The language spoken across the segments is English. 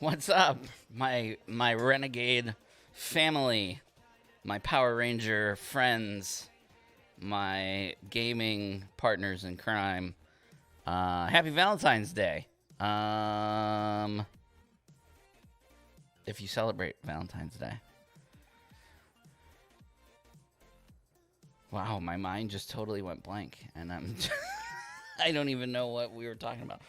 What's up, my Renegade family, my Power Ranger friends, my gaming partners in crime? Happy Valentine's Day. Um, if you celebrate Valentine's Day. Wow, my mind just totally went blank, and I don't even know what we were talking about.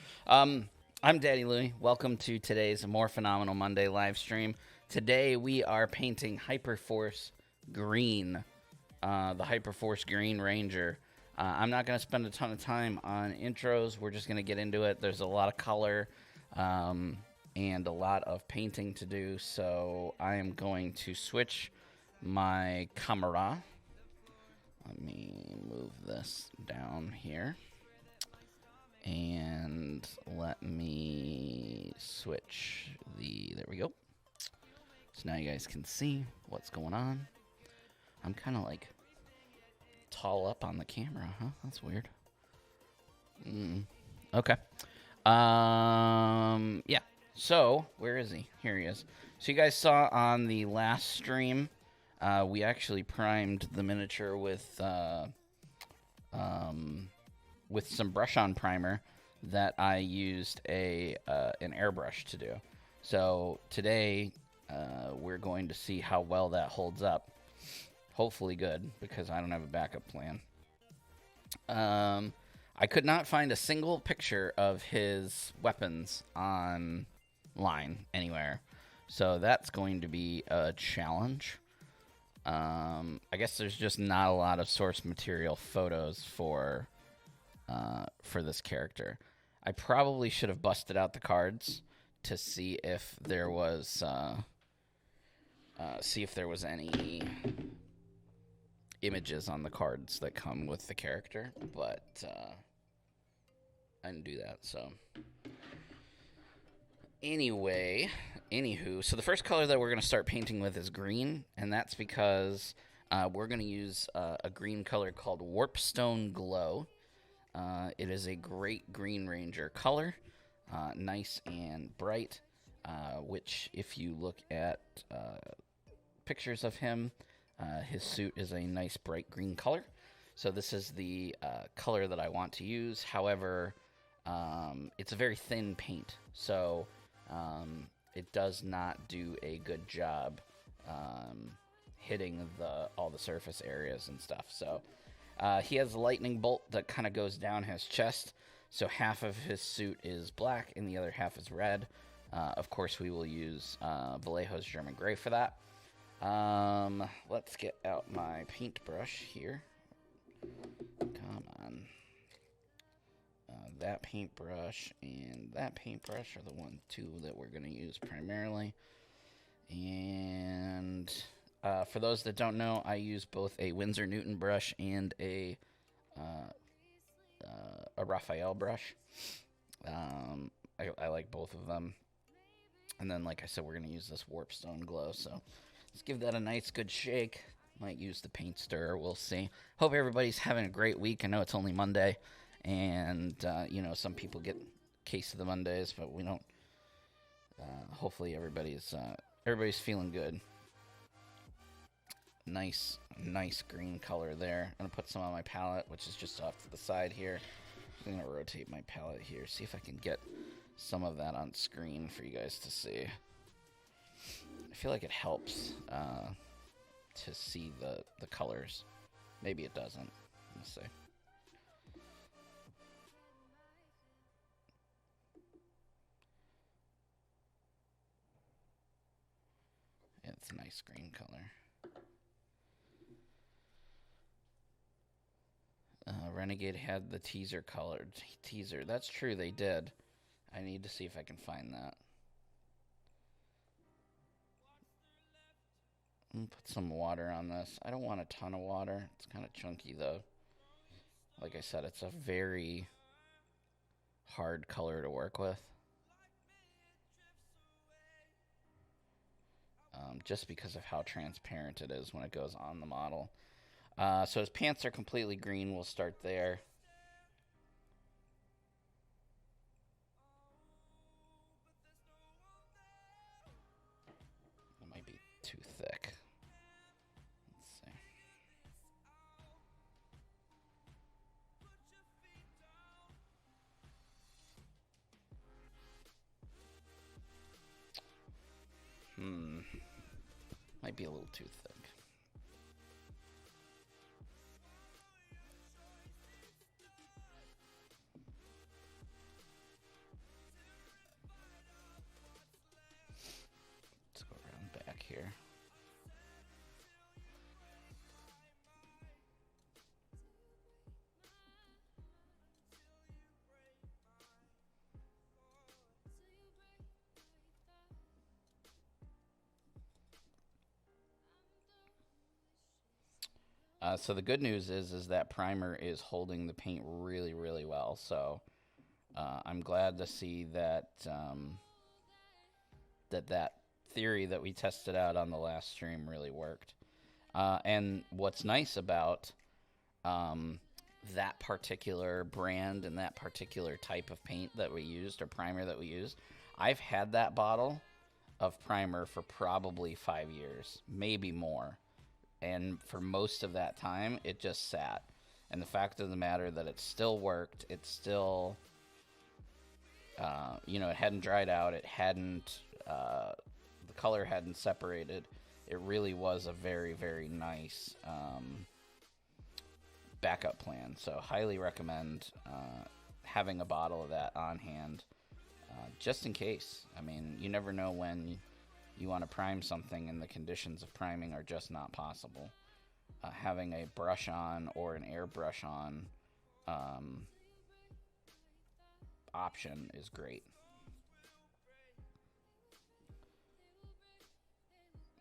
I'm Daddy Louie. Welcome to today's Morphinominal Monday live stream. Today we are painting Hyperforce Green, the Hyperforce Green Ranger. I'm not going to spend a ton of time on intros. We're just going to get into it. There's a lot of color and a lot of painting to do, so I am going to switch my camera. Let me move this down here. And let me switch there we go. So now you guys can see what's going on. I'm kind of like tall up on the camera, huh? That's weird. Okay. Yeah. So, where is he? Here he is. So you guys saw on the last stream, we actually primed the miniature with some brush-on primer that I used an airbrush to do. So today, we're going to see how well that holds up. Hopefully good, because I don't have a backup plan. I could not find a single picture of his weapons online anywhere. So that's going to be a challenge. I guess there's just not a lot of source material photos for this character. I probably should have busted out the cards to see if there was any images on the cards that come with the character, but I didn't do that. So anywho, so the first color that we're going to start painting with is green, and that's because we're going to use a green color called Warpstone Glow. It is a great Green Ranger color, nice and bright, which if you look at pictures of him, his suit is a nice bright green color. So this is the color that I want to use. However, it's a very thin paint, so it does not do a good job hitting all the surface areas and stuff. So he has a lightning bolt that kind of goes down his chest. So half of his suit is black and the other half is red. Of course, we will use Vallejo's German Gray for that. Let's get out my paintbrush here. Come on. That paintbrush and that paintbrush are the two that we're going to use primarily. And for those that don't know, I use both a Winsor Newton brush and a Raphael brush. I like both of them. And then, like I said, we're going to use this Warpstone Glow. So let's give that a nice good shake. Might use the paint stirrer. We'll see. Hope everybody's having a great week. I know it's only Monday. And, some people get a case of the Mondays, but we don't. Hopefully everybody's feeling good. Nice green color there. I'm going to put some on my palette, which is just off to the side here. I'm going to rotate my palette here, see if I can get some of that on screen for you guys to see. I feel like it helps to see the colors. Maybe it doesn't. Let's see. Yeah, it's a nice green color. Renegade had the teaser colored teaser. That's true, they did. I need to see if I can find that. I'm gonna put some water on this. I don't want a ton of water. It's kind of chunky though. Like I said, it's a very hard color to work with. Just because of how transparent it is when it goes on the model. So his pants are completely green. We'll start there. too thick. Let's see. Might be a little too thick. Let's go around back here. So the good news is that primer is holding the paint really, really well. So I'm glad to see that that theory that we tested out on the last stream really worked. And what's nice about that particular brand and that particular type of paint that we used, or primer that we used, I've had that bottle of primer for probably 5 years, maybe more. And for most of that time, it just sat. And the fact of the matter that it still worked, it still, it hadn't dried out, it hadn't, the color hadn't separated. It really was a very, very nice backup plan. So highly recommend having a bottle of that on hand, just in case. I mean, you never know when you want to prime something and the conditions of priming are just not possible. Having a brush on or an airbrush on option is great.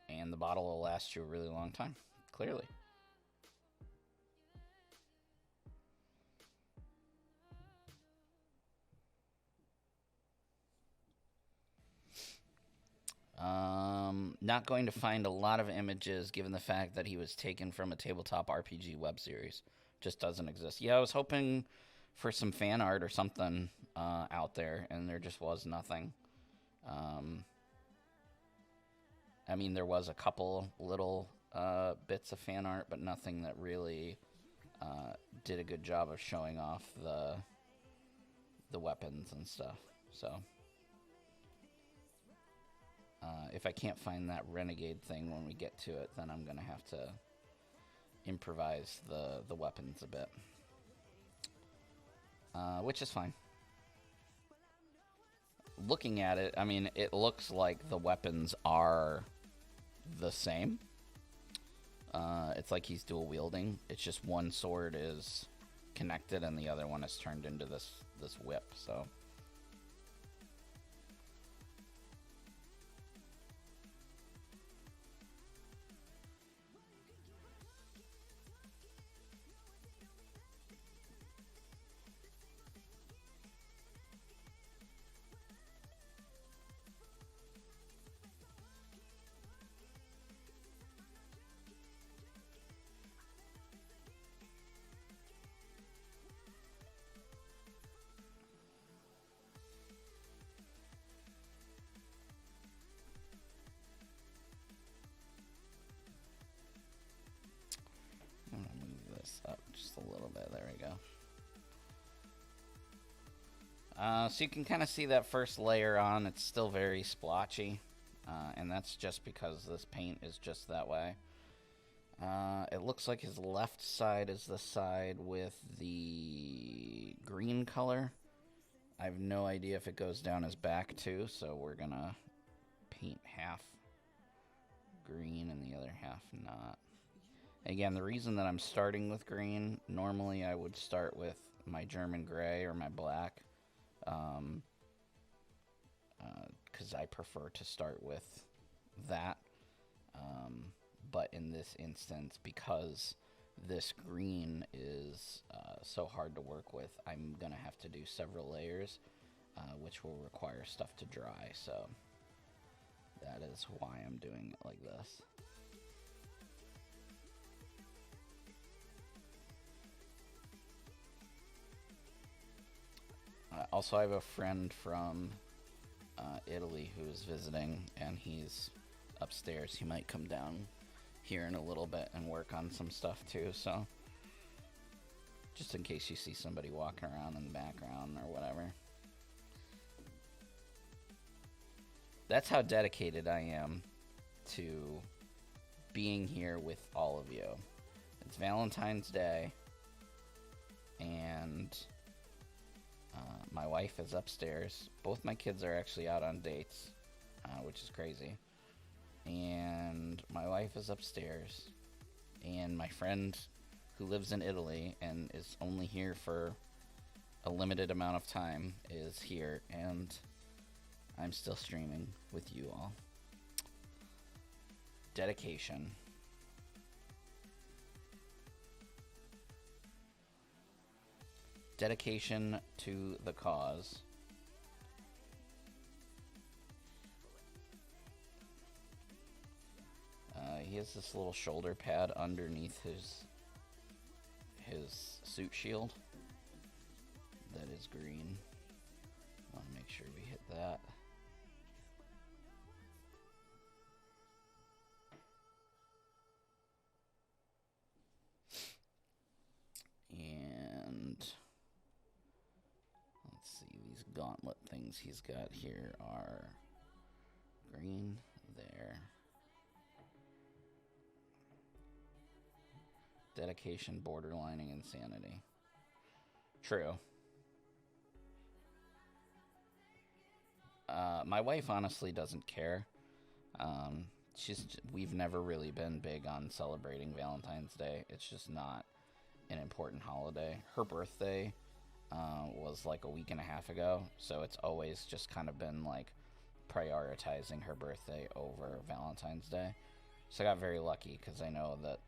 And the bottle will last you a really long time, clearly. Not going to find a lot of images given the fact that he was taken from a tabletop RPG web series. Just doesn't exist. Yeah, I was hoping for some fan art or something out there, and there just was nothing. I mean, there was a couple little bits of fan art, but nothing that really did a good job of showing off the weapons and stuff. So if I can't find that Renegade thing when we get to it, then I'm going to have to improvise the weapons a bit. Which is fine. Looking at it, I mean, it looks like the weapons are the same. It's like he's dual wielding. It's just one sword is connected and the other one is turned into this whip, so... Up just a little bit. There we go. So you can kind of see that first layer on. It's still very splotchy, and that's just because this paint is just that way. It looks like his left side is the side with the green color. I have no idea if it goes down his back too, so we're gonna paint half green and the other half not. Again, the reason that I'm starting with green, normally I would start with my German gray or my black, because I prefer to start with that. But in this instance, because this green is so hard to work with, I'm going to have to do several layers, which will require stuff to dry. So that is why I'm doing it like this. Also, I have a friend from Italy who is visiting, and he's upstairs. He might come down here in a little bit and work on some stuff too, so just in case you see somebody walking around in the background or whatever. That's how dedicated I am to being here with all of you. It's Valentine's Day, and my wife is upstairs. Both my kids are actually out on dates, which is crazy. And my wife is upstairs, and my friend who lives in Italy and is only here for a limited amount of time is here, and I'm still streaming with you all. Dedication. Dedication to the cause. He has this little shoulder pad underneath his suit shield that is green. Want to make sure we hit that. And let's see, these gauntlet things he's got here are green there. Dedication, borderlining, insanity. True. My wife honestly doesn't care. We've never really been big on celebrating Valentine's Day. It's just not an important holiday. Her birthday was like a week and a half ago, so it's always just kind of been like prioritizing her birthday over Valentine's Day. So I got very lucky because I know that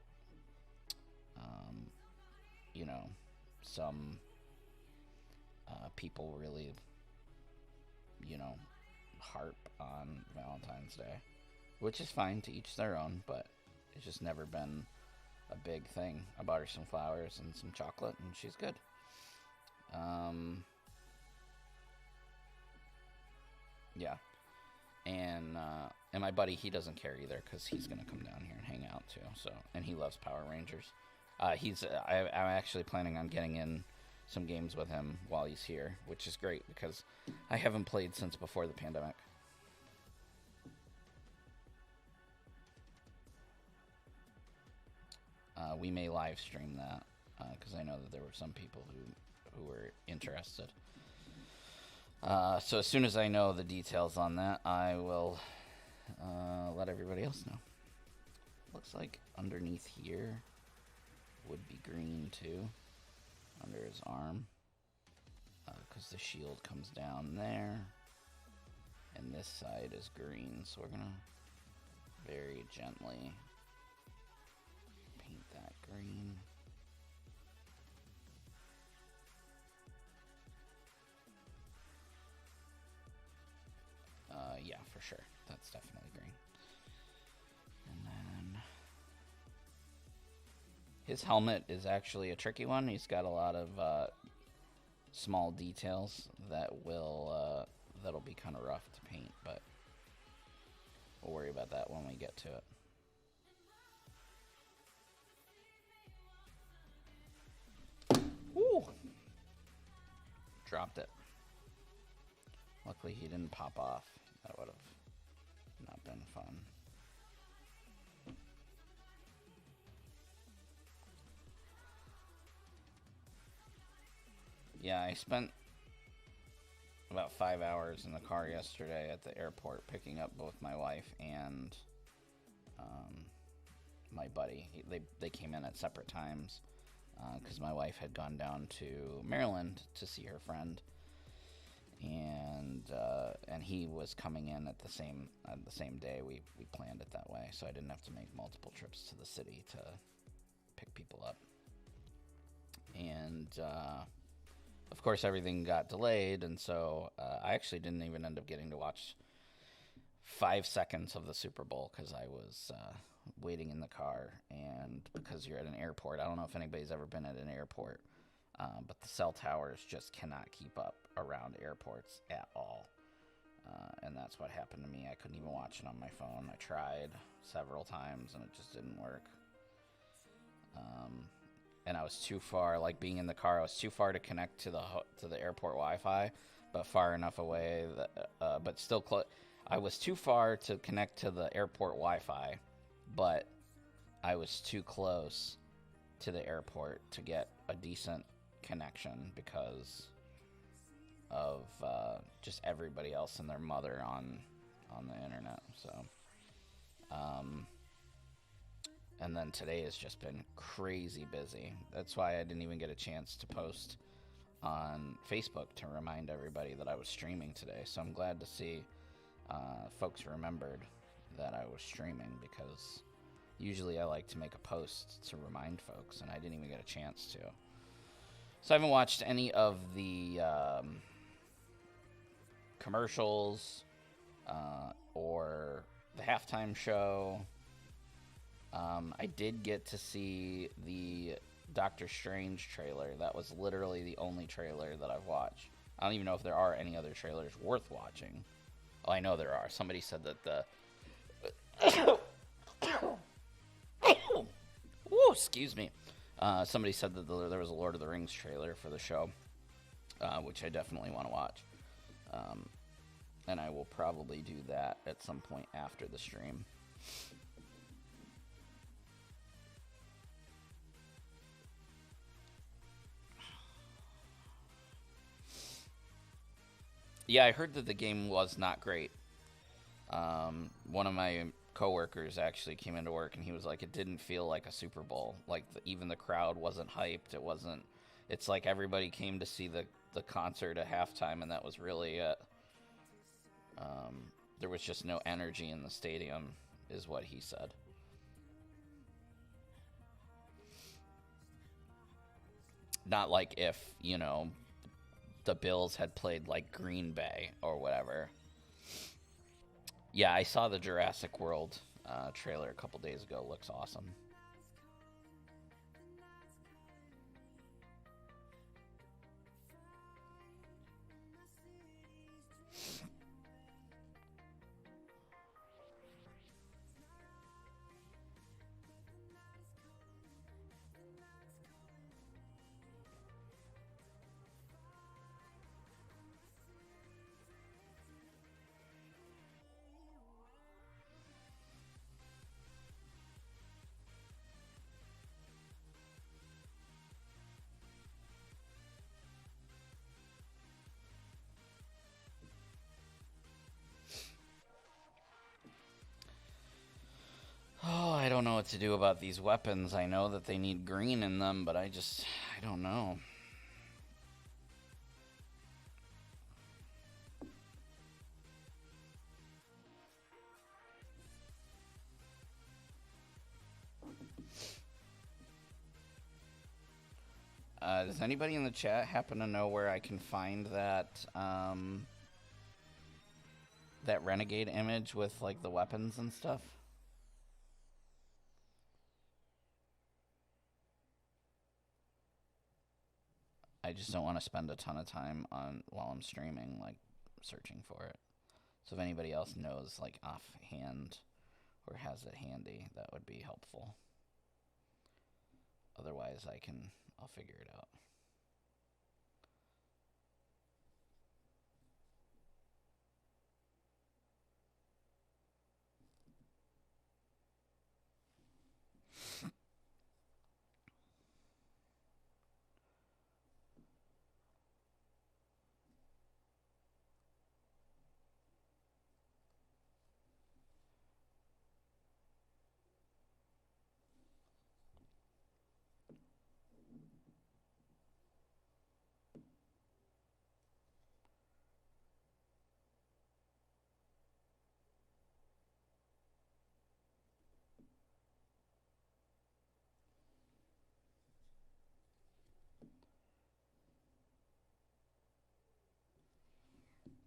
some people really harp on Valentine's Day, which is fine, to each their own, but it's just never been a big thing. I bought her some flowers and some chocolate, and she's good. Yeah. And my buddy, he doesn't care either, because he's going to come down here and hang out too. So, and he loves Power Rangers. I'm actually planning on getting in some games with him while he's here, which is great because I haven't played since before the pandemic. We may live stream that because I know that there were some people who were interested. So as soon as I know the details on that, I will let everybody else know. Looks like underneath here would be green too, under his arm, because the shield comes down there, and this side is green, so we're gonna very gently paint that green. Yeah, for sure. That's definitely green. And then his helmet is actually a tricky one. He's got a lot of small details that that'll be kind of rough to paint, but we'll worry about that when we get to it. Woo! Dropped it. Luckily he didn't pop off. That would have not been fun. Yeah, I spent about 5 hours in the car yesterday at the airport picking up both my wife and my buddy. They came in at separate times because my wife had gone down to Maryland to see her friend, and he was coming in at the same day. We planned it that way, so I didn't have to make multiple trips to the city to pick people up. And of course, everything got delayed, and so I actually didn't even end up getting to watch 5 seconds of the Super Bowl because I was waiting in the car. And because you're at an airport, I don't know if anybody's ever been at an airport, but the cell towers just cannot keep up around airports at all. And that's what happened to me. I couldn't even watch it on my phone. I tried several times, and it just didn't work. And I was too far, like being in the car, I was too far to connect to the airport Wi-Fi, but far enough away that, but still close. I was too far to connect to the airport Wi-Fi, but I was too close to the airport to get a decent connection because of just everybody else and their mother on the internet. So, and then today has just been crazy busy. That's why I didn't even get a chance to post on Facebook to remind everybody that I was streaming today. So I'm glad to see folks remembered that I was streaming, because usually I like to make a post to remind folks, and I didn't even get a chance to. So I haven't watched any of the commercials or the halftime show. I did get to see the Doctor Strange trailer. That was literally the only trailer that I've watched. I don't even know if there are any other trailers worth watching. Oh, I know there are. Somebody said that the... Woo, excuse me. Somebody said that there was a Lord of the Rings trailer for the show, which I definitely want to watch. And I will probably do that at some point after the stream. Yeah, I heard that the game was not great. One of my coworkers actually came into work and he was like, it didn't feel like a Super Bowl. Like even the crowd wasn't hyped. It wasn't. It's like everybody came to see the concert at halftime, and that was really it. There was just no energy in the stadium, is what he said. Not like if, you know, the Bills had played like Green Bay or whatever. Yeah, I saw the Jurassic World trailer a couple days ago. Looks awesome. Oh, I don't know what to do about these weapons. I know that they need green in them, but I don't know. Does anybody in the chat happen to know where I can find that that Renegade image with like the weapons and stuff? I just don't want to spend a ton of time while I'm streaming, like searching for it. So if anybody else knows, like offhand, or has it handy, that would be helpful. Otherwise, I'll figure it out.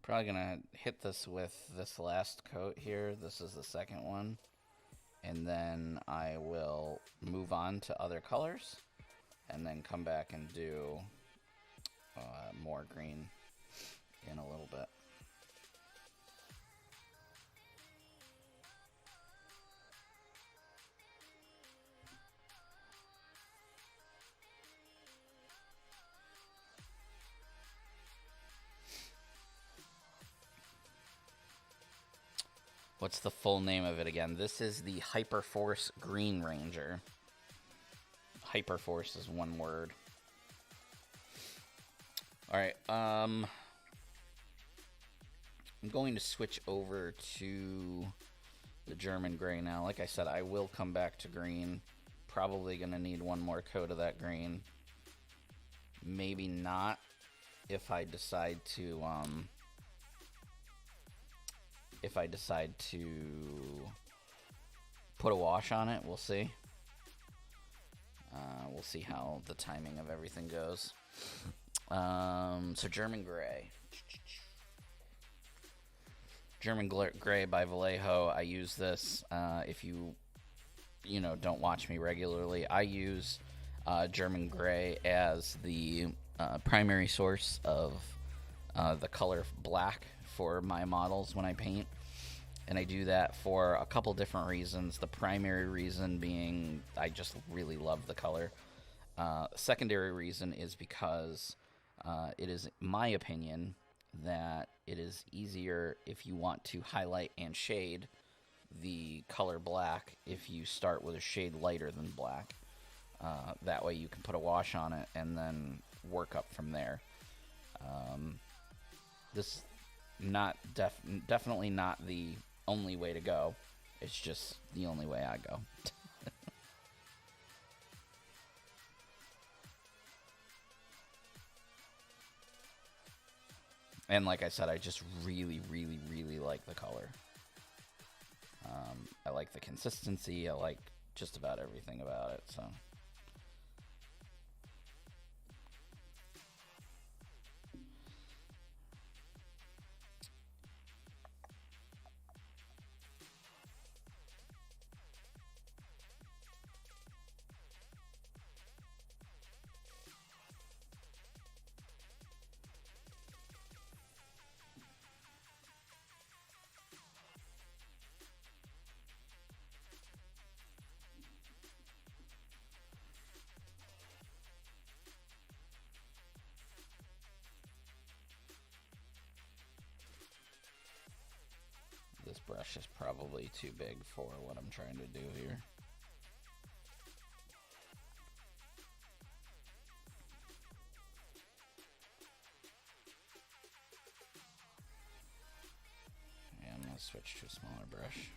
Probably gonna hit this with this last coat here. This is the second one. And then I will move on to other colors, and then come back and do more green in a little bit. What's the full name of it again? This is the Hyperforce Green Ranger. Hyperforce is one word. Alright, I'm going to switch over to the German gray now. Like I said, I will come back to green. Probably going to need one more coat of that green. Maybe not if I decide to put a wash on it. We'll see. We'll see how the timing of everything goes. So German gray. German Gray by Vallejo. I use this. If you don't watch me regularly, I use German Gray as the primary source of the color black for my models when I paint. And I do that for a couple different reasons. The primary reason being I just really love the color. Secondary reason is because it is my opinion that it is easier if you want to highlight and shade the color black if you start with a shade lighter than black. That way you can put a wash on it and then work up from there. This definitely not the only way to go. It's just the only way I go. And like I said, I just really, really, really like the color. I like the consistency. I like just about everything about it. So. This brush is probably too big for what I'm trying to do here. Yeah, I'm going to switch to a smaller brush.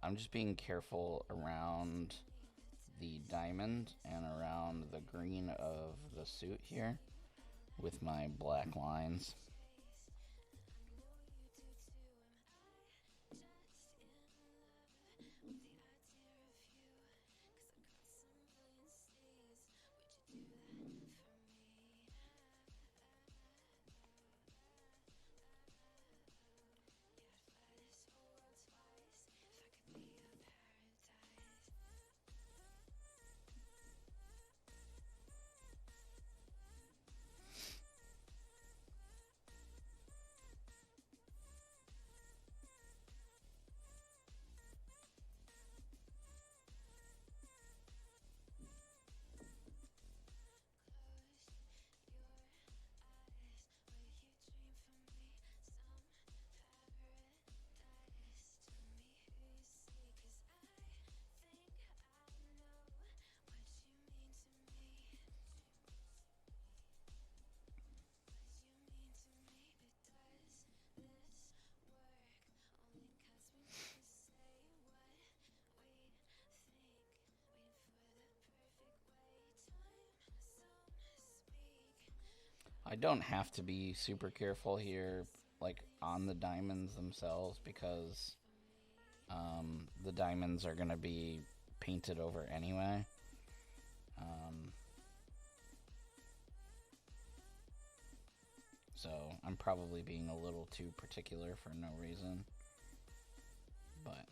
I'm just being careful around the diamond and around the green of the suit here with my black lines. I don't have to be super careful here, like on the diamonds themselves, because the diamonds are going to be painted over anyway. So I'm probably being a little too particular for no reason. But,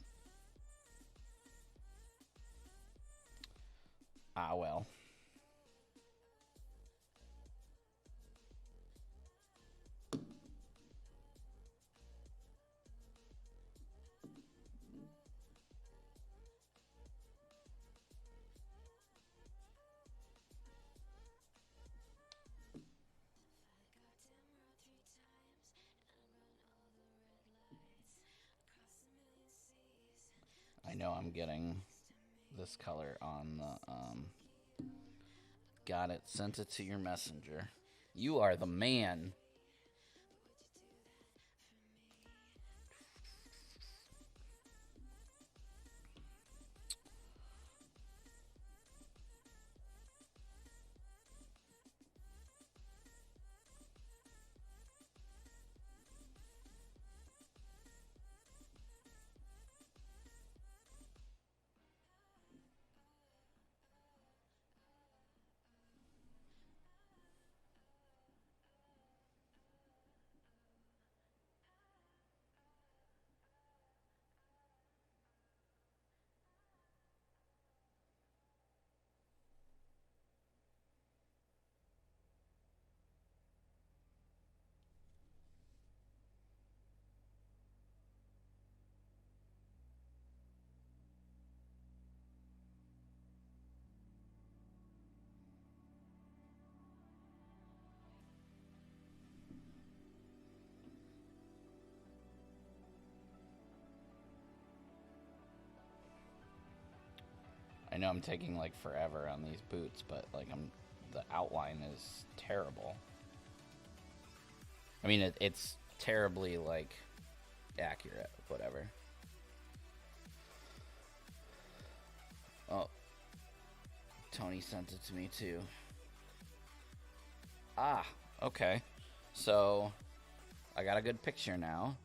well. I know I'm getting this color on the, got it. Sent it to your messenger. You are the man. I know I'm taking like forever on these boots, but like the outline is terrible. I mean, it's terribly like accurate, whatever. Oh, Tony sent it to me too. Ah, okay. So I got a good picture now.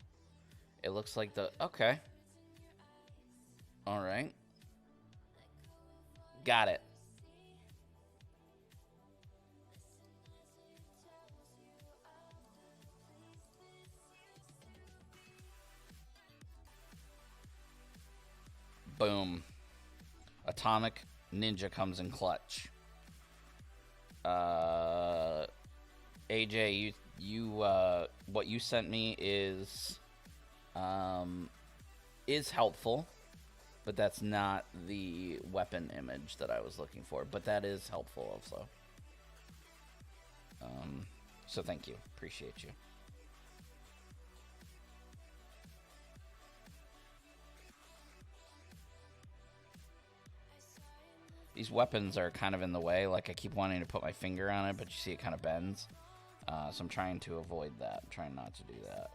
It looks like okay. All right. Got it. Boom. Atomic Ninja comes in clutch. AJ, you what you sent me is helpful, but that's not the weapon image that I was looking for. But that is helpful also. So thank you. Appreciate you. These weapons are kind of in the way. Like, I keep wanting to put my finger on it, but you see it kind of bends. So I'm trying to avoid that. I'm trying not to do that.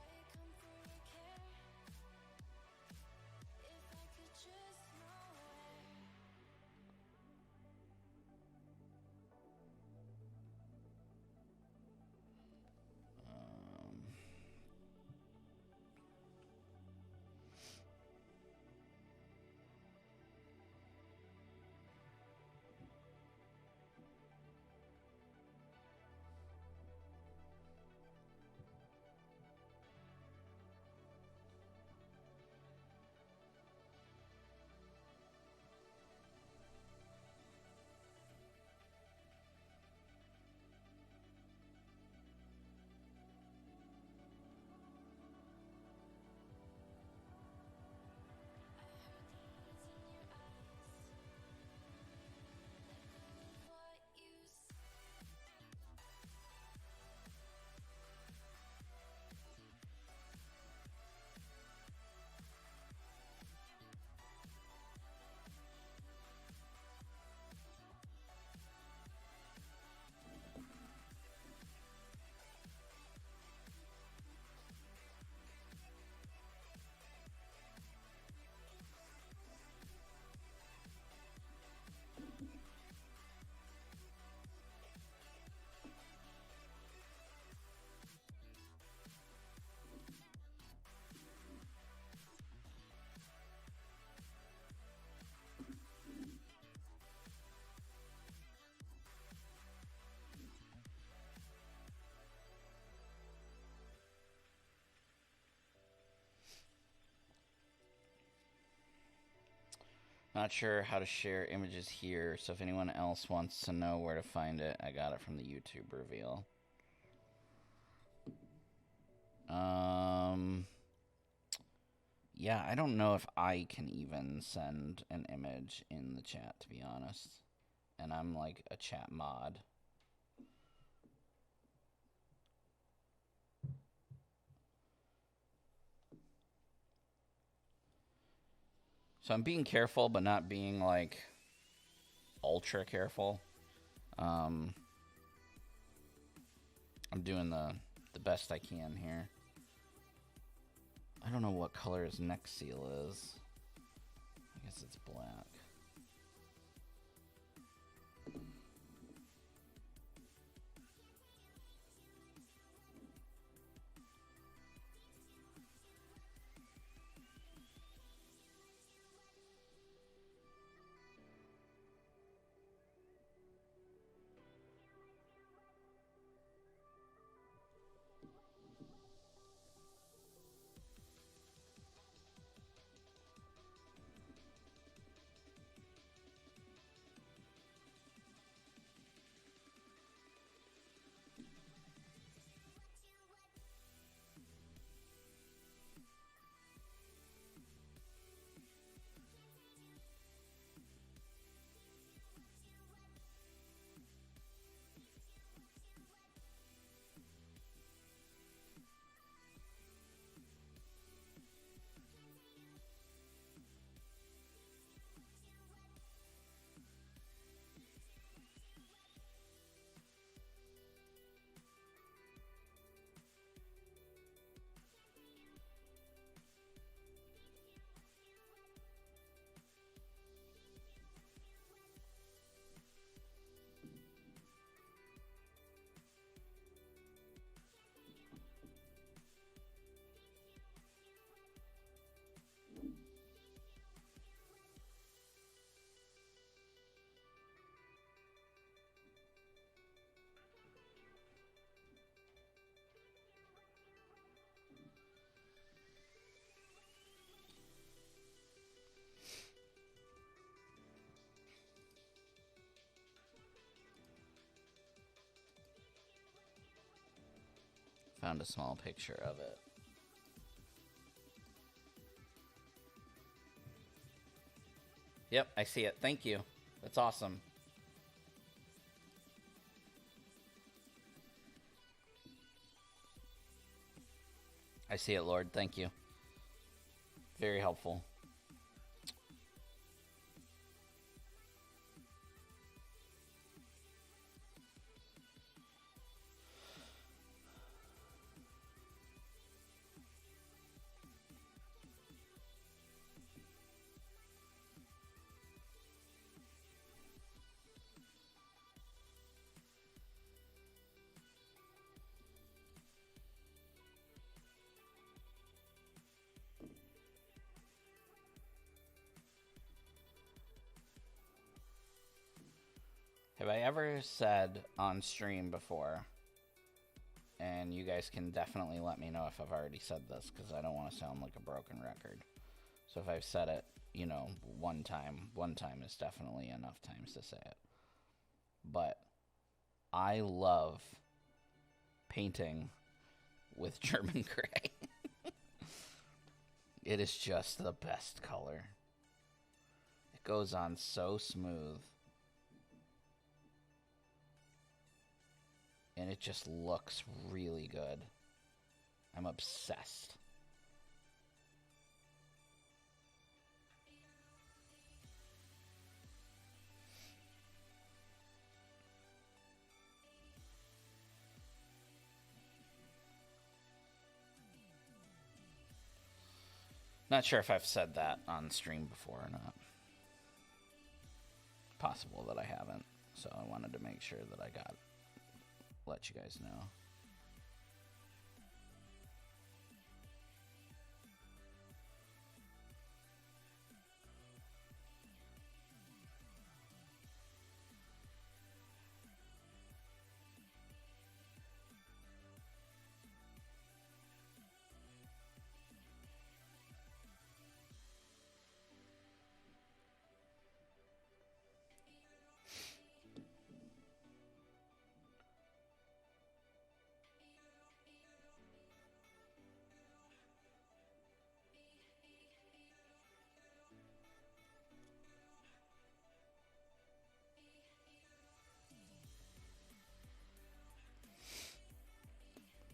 Not sure how to share images here, so if anyone else wants to know where to find it, I got it from the YouTube reveal. Yeah, I don't know if I can even send an image in the chat, to be honest. And I'm like a chat mod. So I'm being careful, but not being like ultra careful. I'm doing the best I can here. I don't know what color his neck seal is. I guess it's black. Found a small picture of it. Yep, I see it. Thank you. That's awesome. I see it, Lord. Thank you. Very helpful. Have I ever said on stream before, and you guys can definitely let me know if I've already said this, because I don't want to sound like a broken record. So if I've said it, you know, one time is definitely enough times to say it. But I love painting with German gray. It is just the best color. It goes on so smooth. And it just looks really good. I'm obsessed. Not sure if I've said that on stream before or not. Possible that I haven't. So I wanted to make sure that I let you guys know.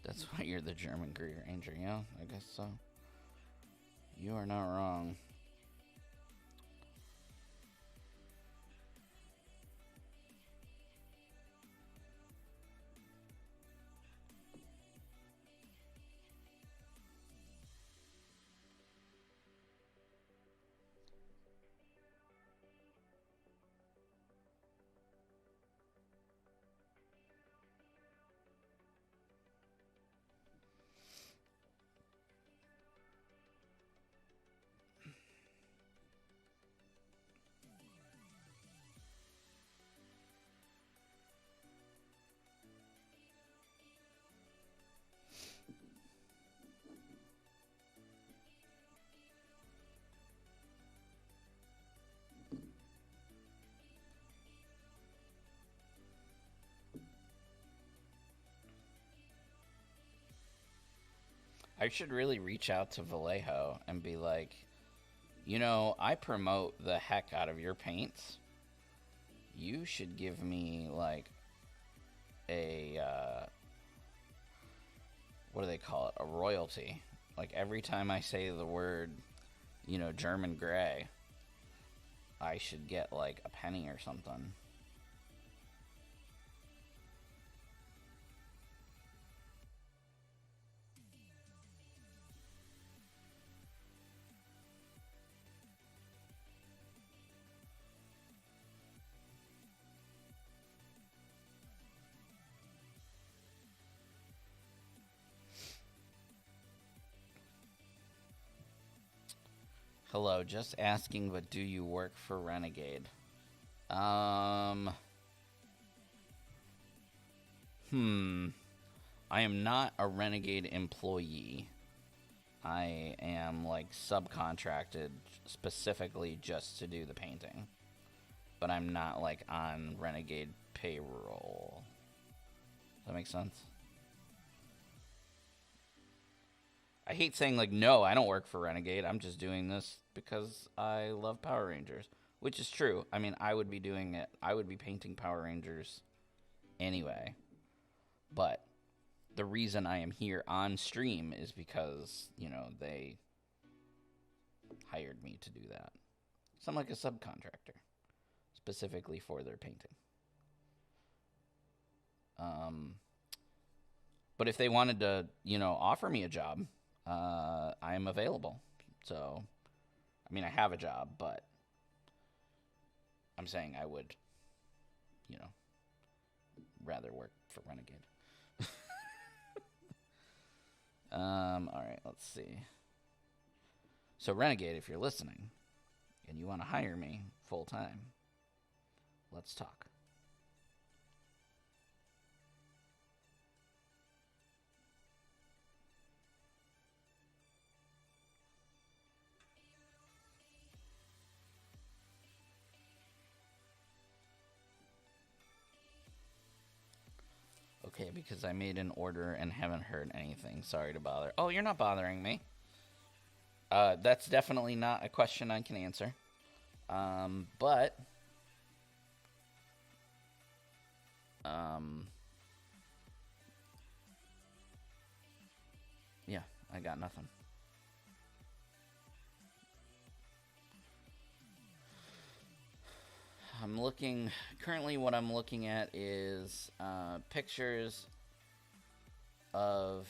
That's why you're the German Green Ranger. Yeah, I guess so. You are not wrong. I should really reach out to Vallejo and be like, you know, I promote the heck out of your paints. You should give me, like, a, what do they call it? A royalty. Like, every time I say the word, you know, German gray, I should get, like, a penny or something. Hello, just asking, but do you work for Renegade? I am not a Renegade employee. I am, like, subcontracted specifically just to do the painting. But I'm not, like, on Renegade payroll. Does that make sense? I hate saying, like, no, I don't work for Renegade. I'm just doing this because I love Power Rangers. Which is true. I mean, I would be doing it. I would be painting Power Rangers anyway. But the reason I am here on stream is because, you know, they hired me to do that. So I'm like a subcontractor, specifically for their painting. But if they wanted to, you know, offer me a job, I am available. So, I mean, I have a job, but I'm saying I would, you know, rather work for Renegade. All right, let's see. So, Renegade, if you're listening and you want to hire me full time, let's talk. Okay, because I made an order and haven't heard anything. Sorry to bother. Oh, you're not bothering me. That's definitely not a question I can answer. But yeah, I got nothing. I'm looking, currently what I'm looking at is pictures of,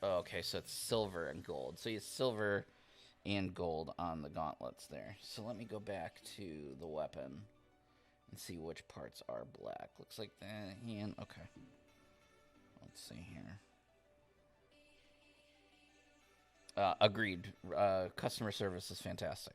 oh, okay, so it's silver and gold. So you have silver and gold on the gauntlets there. So let me go back to the weapon and see which parts are black. Looks like the hand, okay. Let's see here. Agreed. Customer service is fantastic.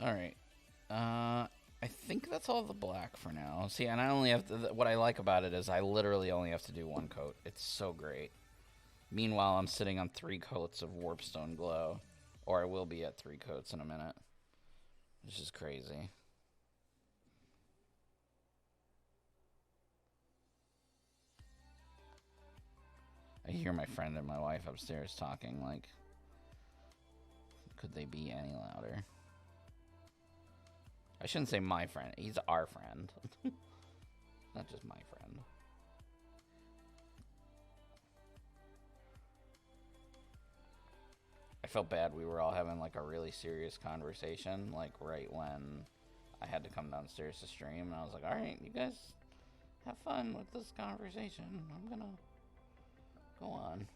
All right. I think that's all the black for now. See, and I only have to, what I like about it is I literally only have to do one coat. It's so great. Meanwhile, I'm sitting on 3 coats of Warpstone Glow, or I will be at 3 coats in a minute, which is crazy. I hear my friend and my wife upstairs talking, like, could they be any louder? I shouldn't say my friend. He's our friend. Not just my friend. I felt bad we were all having, like, a really serious conversation, like, right when I had to come downstairs to stream. And I was like, alright, you guys have fun with this conversation. I'm gonna go on.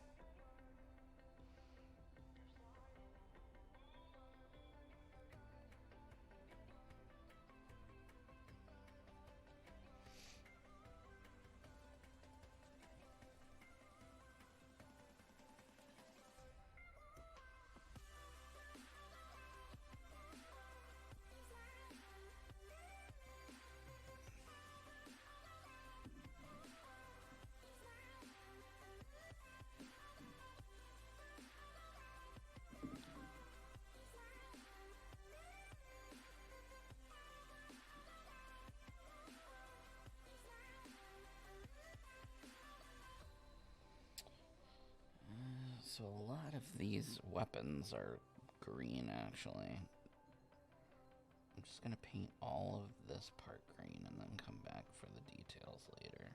So a lot of these weapons are green, actually. I'm just going to paint all of this part green and then come back for the details later.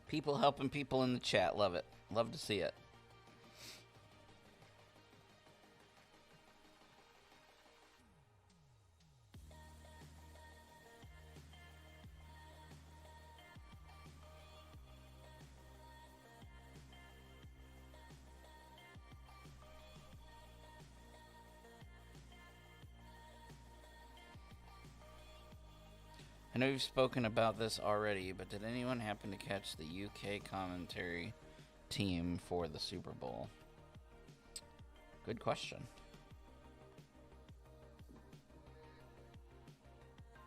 People helping people in the chat. Love it. Love to see it. I know you've spoken about this already, but did anyone happen to catch the UK commentary team for the Super Bowl? Good question.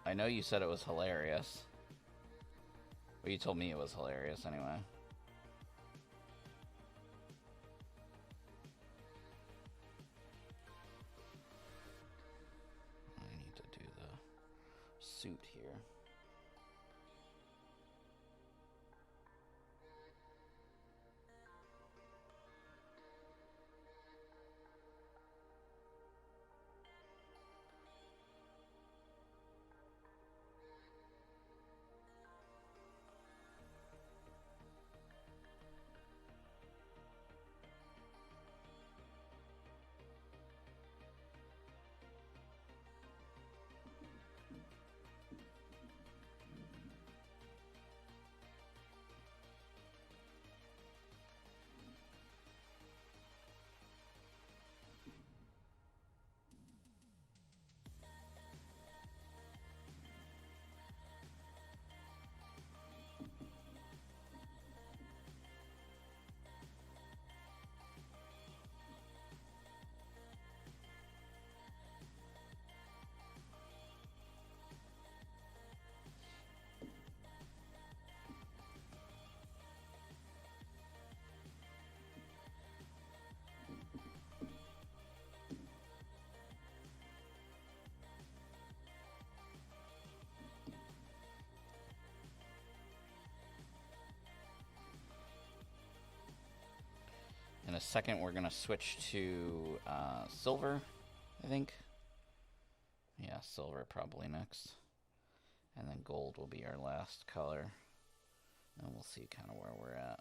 I know you said it was hilarious. Well, you told me it was hilarious anyway. I need to do the suit here. In a second, we're going to switch to silver, I think. Yeah, silver probably next. And then gold will be our last color. And we'll see kind of where we're at.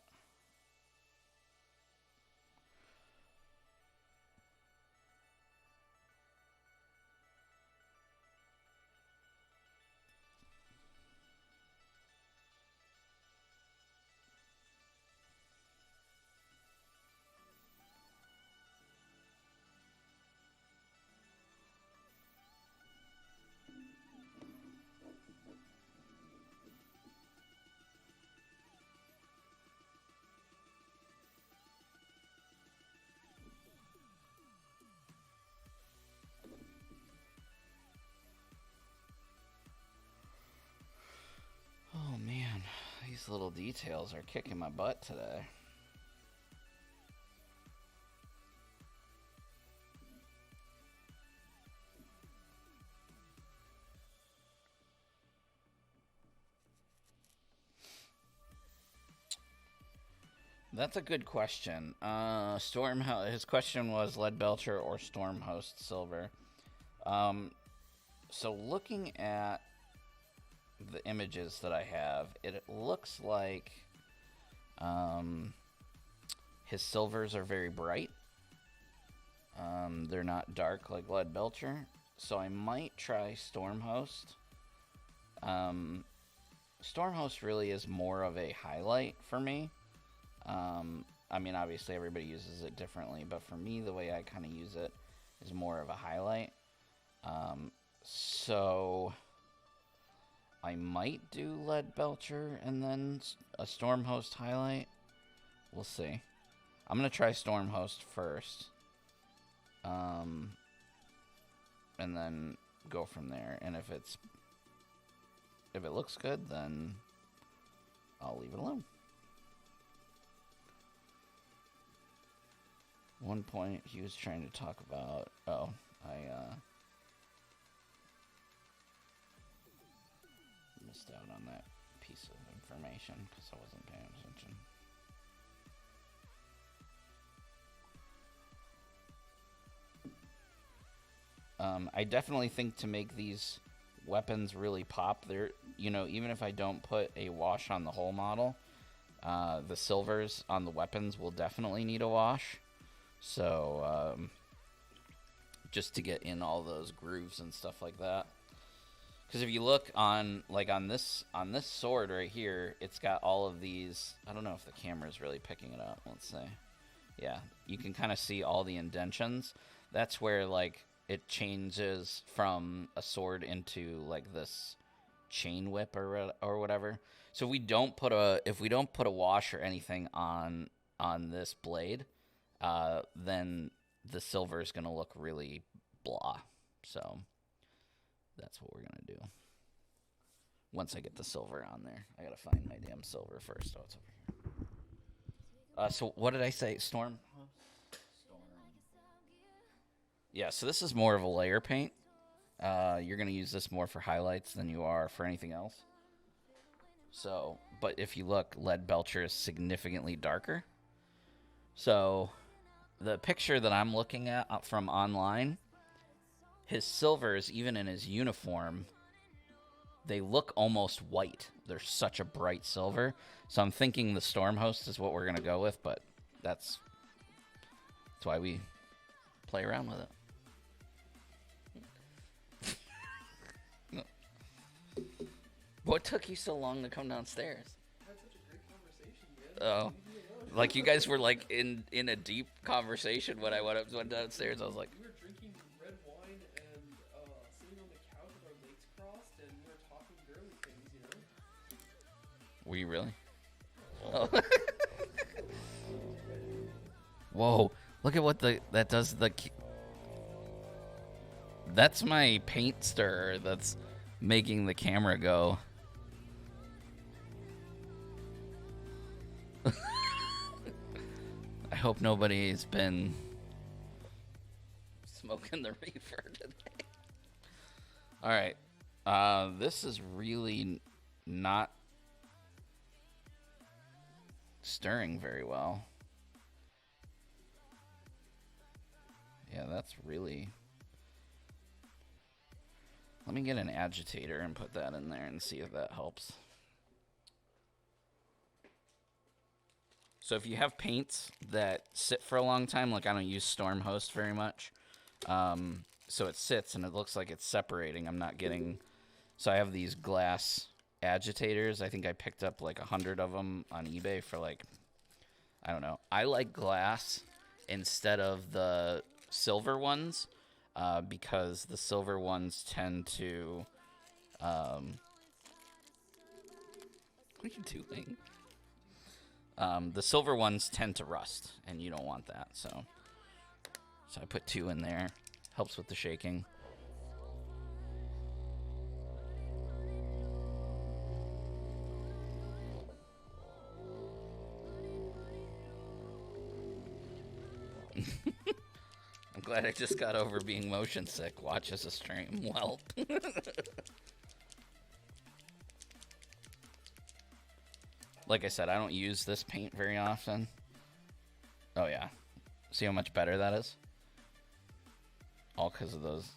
Oh man, these little details are kicking my butt today. That's a good question. His question was Lead Belcher or Stormhost Silver. So looking at the images that I have, it looks like his silvers are very bright. They're not dark like Lead Belcher. So I might try Stormhost. Stormhost really is more of a highlight for me. I mean, obviously everybody uses it differently, but for me, the way I kind of use it is more of a highlight. So I might do Lead Belcher and then a Stormhost highlight. We'll see. I'm going to try Stormhost first. And then go from there. And if it looks good, then I'll leave it alone. One point he was trying to talk about, I missed out on that piece of information because I wasn't paying attention. I definitely think to make these weapons really pop, even if I don't put a wash on the whole model, the silvers on the weapons will definitely need a wash. So, just to get in all those grooves and stuff like that. Because if you look on this sword right here, it's got all of these. I don't know if the camera's really picking it up. Let's see. Yeah, you can kind of see all the indentions. That's where it changes from a sword into this chain whip or whatever. So if we don't put a wash or anything on this blade, then the silver is going to look really blah. So that's what we're going to do. Once I get the silver on there. I got to find my damn silver first. Oh, it's over here. So what did I say? Storm? Yeah, so this is more of a layer paint. You're going to use this more for highlights than you are for anything else. So, but if you look, Lead Belcher is significantly darker. So, the picture that I'm looking at from online, his silvers, even in his uniform, they look almost white. They're such a bright silver. So I'm thinking the Storm Host is what we're going to go with, but that's why we play around with it. What took you so long to come downstairs? I had such a great conversation, man. Oh. Like you guys were like in a deep conversation when I went downstairs. I was like, we were drinking red wine and sitting on the couch with our legs crossed, and we were talking girly things, you know? were you really? Oh. Whoa. Look at what that does. That's my paint stirrer that's making the camera go. I hope nobody's been smoking the reefer today. All right. This is really not stirring very well. Yeah, that's really... Let me get an agitator and put that in there and see if that helps. So if you have paints that sit for a long time, like I don't use Storm Host very much, so it sits and it looks like it's separating. I'm not getting... So I have these glass agitators. I think I picked up like 100 of them on eBay for like, I don't know. I like glass instead of the silver ones because the silver ones tend to... what are you doing? The silver ones tend to rust, and you don't want that, so I put 2 in there. Helps with the shaking. I'm glad I just got over being motion sick. Watch as a stream. Well. Like I said, I don't use this paint very often. Oh, yeah. See how much better that is? All because of those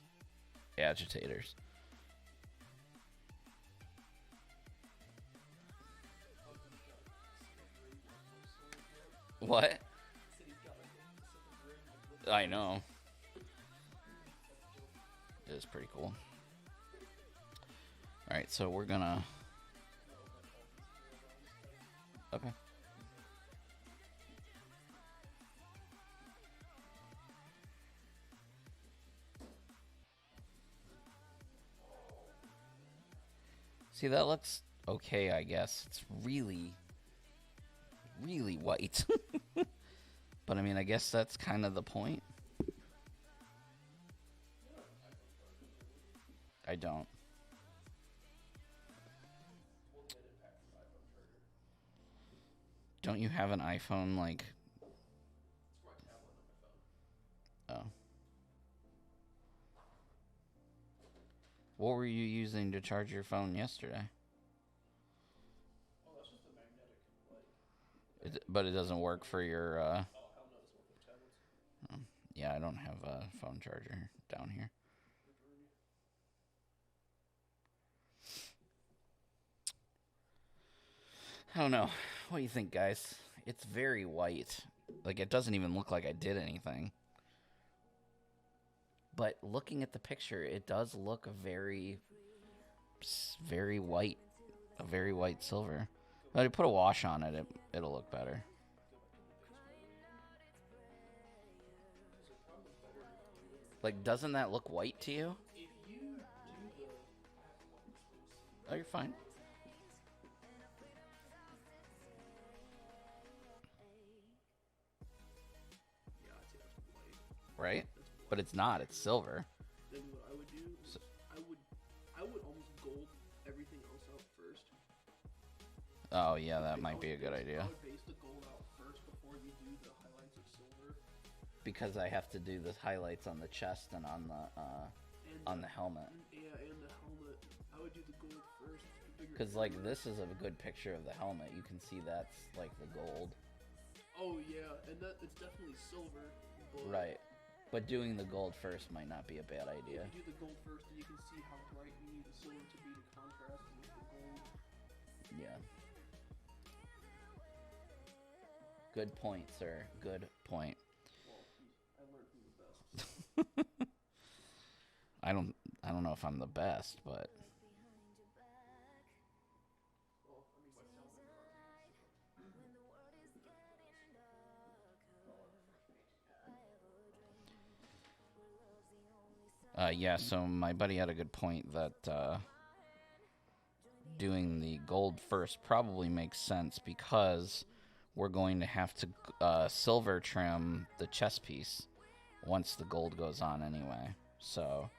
agitators. What? I know. It is pretty cool. Alright, so we're gonna... Okay. See, that looks okay, I guess. It's really, really white. But, I mean, I guess that's kind of the point. I don't. Don't you have an iPhone, like... Oh. What were you using to charge your phone yesterday? Oh, that's just a magnetic light. But it doesn't work for your... Oh, hell no, this one for tablets. Yeah, I don't have a phone charger down here. I don't know. What do you think, guys? It's very white. Like, it doesn't even look like I did anything. But looking at the picture, it does look very, very white. A very white silver. But if I put a wash on it, it'll look better. Like, doesn't that look white to you? If you do the... Oh, you're fine. right? That's black. But it's not. It's silver. Then what I would do is I would almost gold everything else out first. Oh, yeah, that might be a good idea. I would base the gold out first before you do the highlights of silver. Because I have to do the highlights on the chest and on the helmet. Yeah, and the helmet. I would do the gold first. Because, like, this is a good picture of the helmet. You can see that's, like, the gold. Oh, yeah, and that it's definitely silver. But Right. But doing the gold first might not be a bad idea. if you do the gold first, then you can see how bright you need the silver to be to contrast with the gold. Yeah. Good point, sir. Good point. Well, I learned from the best. I don't know if I'm the best, but Well, I mean, yeah, so my buddy had a good point that doing the gold first probably makes sense because we're going to have to silver trim the chest piece once the gold goes on anyway. So,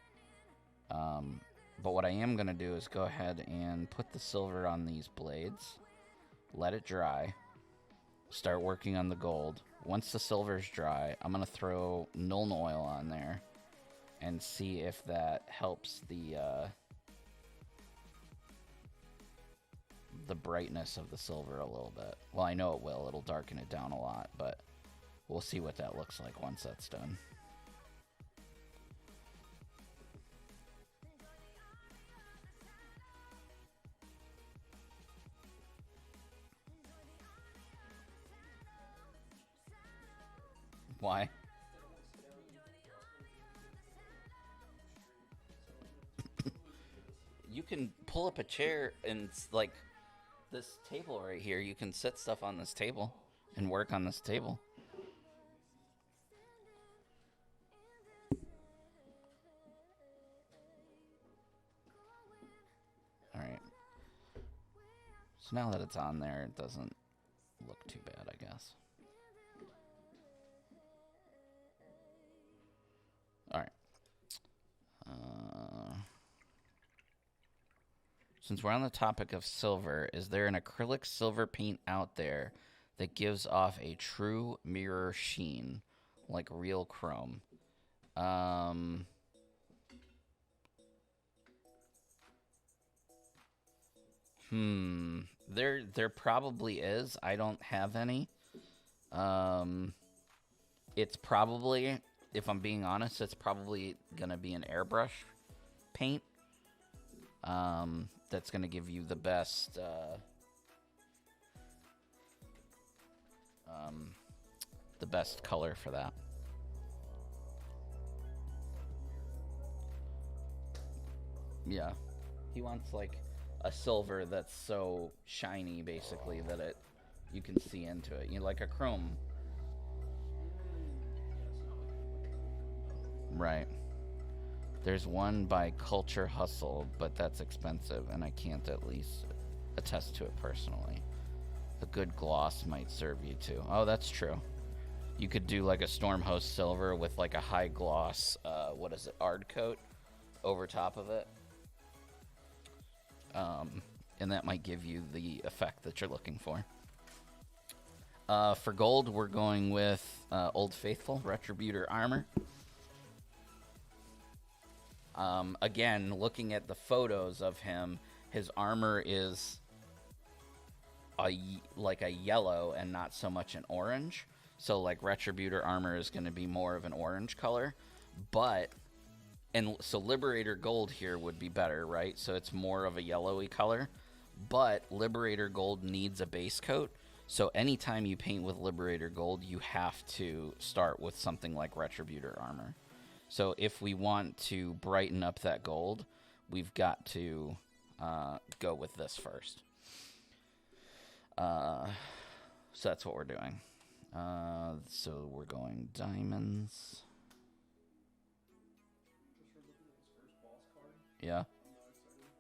but what I am going to do is go ahead and put the silver on these blades, let it dry, start working on the gold. Once the silver's dry, I'm going to throw Nuln Oil on there and see if that helps the brightness of the silver a little bit. Well, I know it will. It'll darken it down a lot, but we'll see what that looks like once that's done. Why? You can pull up a chair and, like, this table right here. You can set stuff on this table and work on this table. All right. So now that it's on there, it doesn't look too bad, I guess. All right. Since we're on the topic of silver, is there an acrylic silver paint out there that gives off a true mirror sheen, like real chrome? There probably is. I don't have any. It's probably, if I'm being honest, it's probably gonna be an airbrush paint. That's gonna give you the best color for that. Yeah, he wants like a silver that's so shiny, basically, that you can see into it. You know, like a chrome. Right. There's one by Culture Hustle, but that's expensive, and I can't at least attest to it personally. A good gloss might serve you too. Oh, that's true. You could do like a Stormhost Silver with like a high gloss, Ard coat over top of it. And that might give you the effect that you're looking for. For gold, we're going with Old Faithful Retributor Armor. Again, looking at the photos of him, his armor is like a yellow and not so much an orange. So like Retributor armor is going to be more of an orange color, so Liberator Gold here would be better, right? So it's more of a yellowy color, but Liberator Gold needs a base coat. So anytime you paint with Liberator Gold, you have to start with something like Retributor armor. So if we want to brighten up that gold, we've got to go with this first. So that's what we're doing. So we're going diamonds. Just for looking at this first boss card. Yeah. I'm not excited.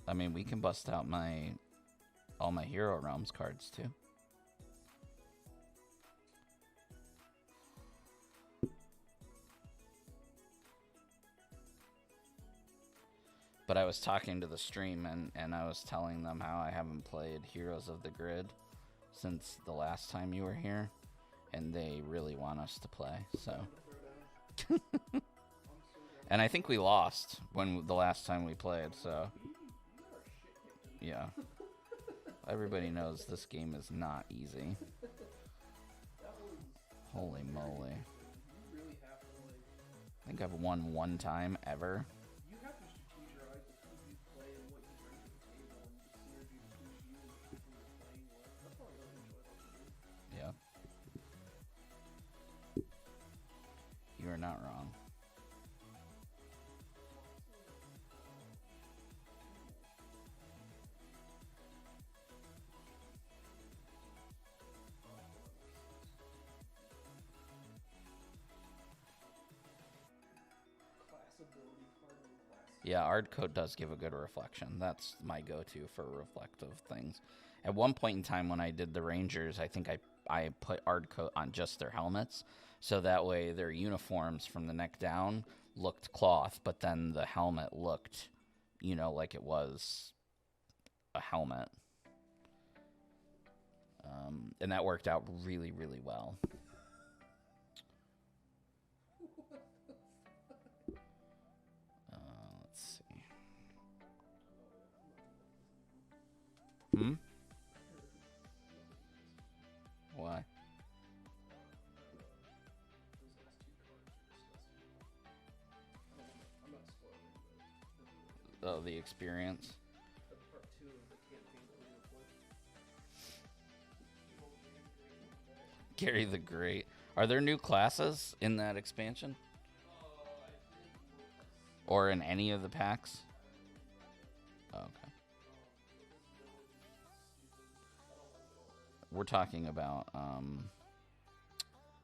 I mean, we can bust out all my Hero Realms cards too. But I was talking to the stream and I was telling them how I haven't played Heroes of the Grid since the last time you were here, and they really want us to play. So, and I think we lost when the last time we played. So, yeah, everybody knows this game is not easy. Holy moly! I think I've won one time ever. Yeah. You are not wrong. Yeah, Ard Coat does give a good reflection. That's my go-to for reflective things. At one point in time when I did the Rangers, I think I put Ard Coat on just their helmets, so that way their uniforms from the neck down looked cloth, but then the helmet looked, you know, like it was a helmet. And that worked out really, really well. Let's see. Why? Oh, the experience. Gary the Great. Are there new classes in that expansion? Or in any of the packs? Oh, okay. We're talking about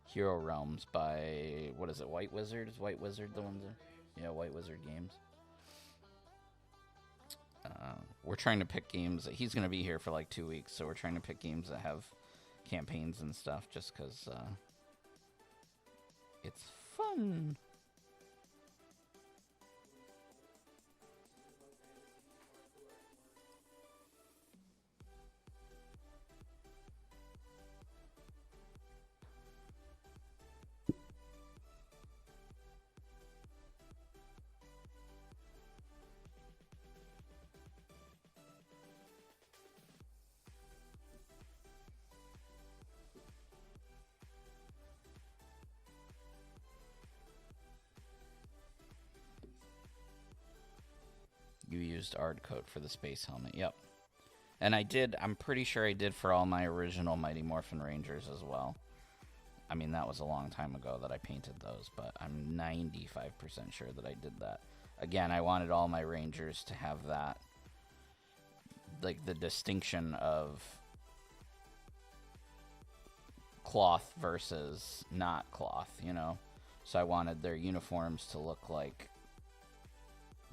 Hero Realms by, what is it, White Wizard? Is White Wizard the one that? Yeah, White Wizard Games. We're trying to pick games. He's going to be here for like 2 weeks, so we're trying to pick games that have campaigns and stuff just because it's fun. You used Ard Coat for the space helmet. Yep. And I did, I'm pretty sure I did for all my original Mighty Morphin Rangers as well. I mean, that was a long time ago that I painted those, but I'm 95% sure that I did that. Again, I wanted all my Rangers to have that, like, the distinction of cloth versus not cloth, you know? So I wanted their uniforms to look like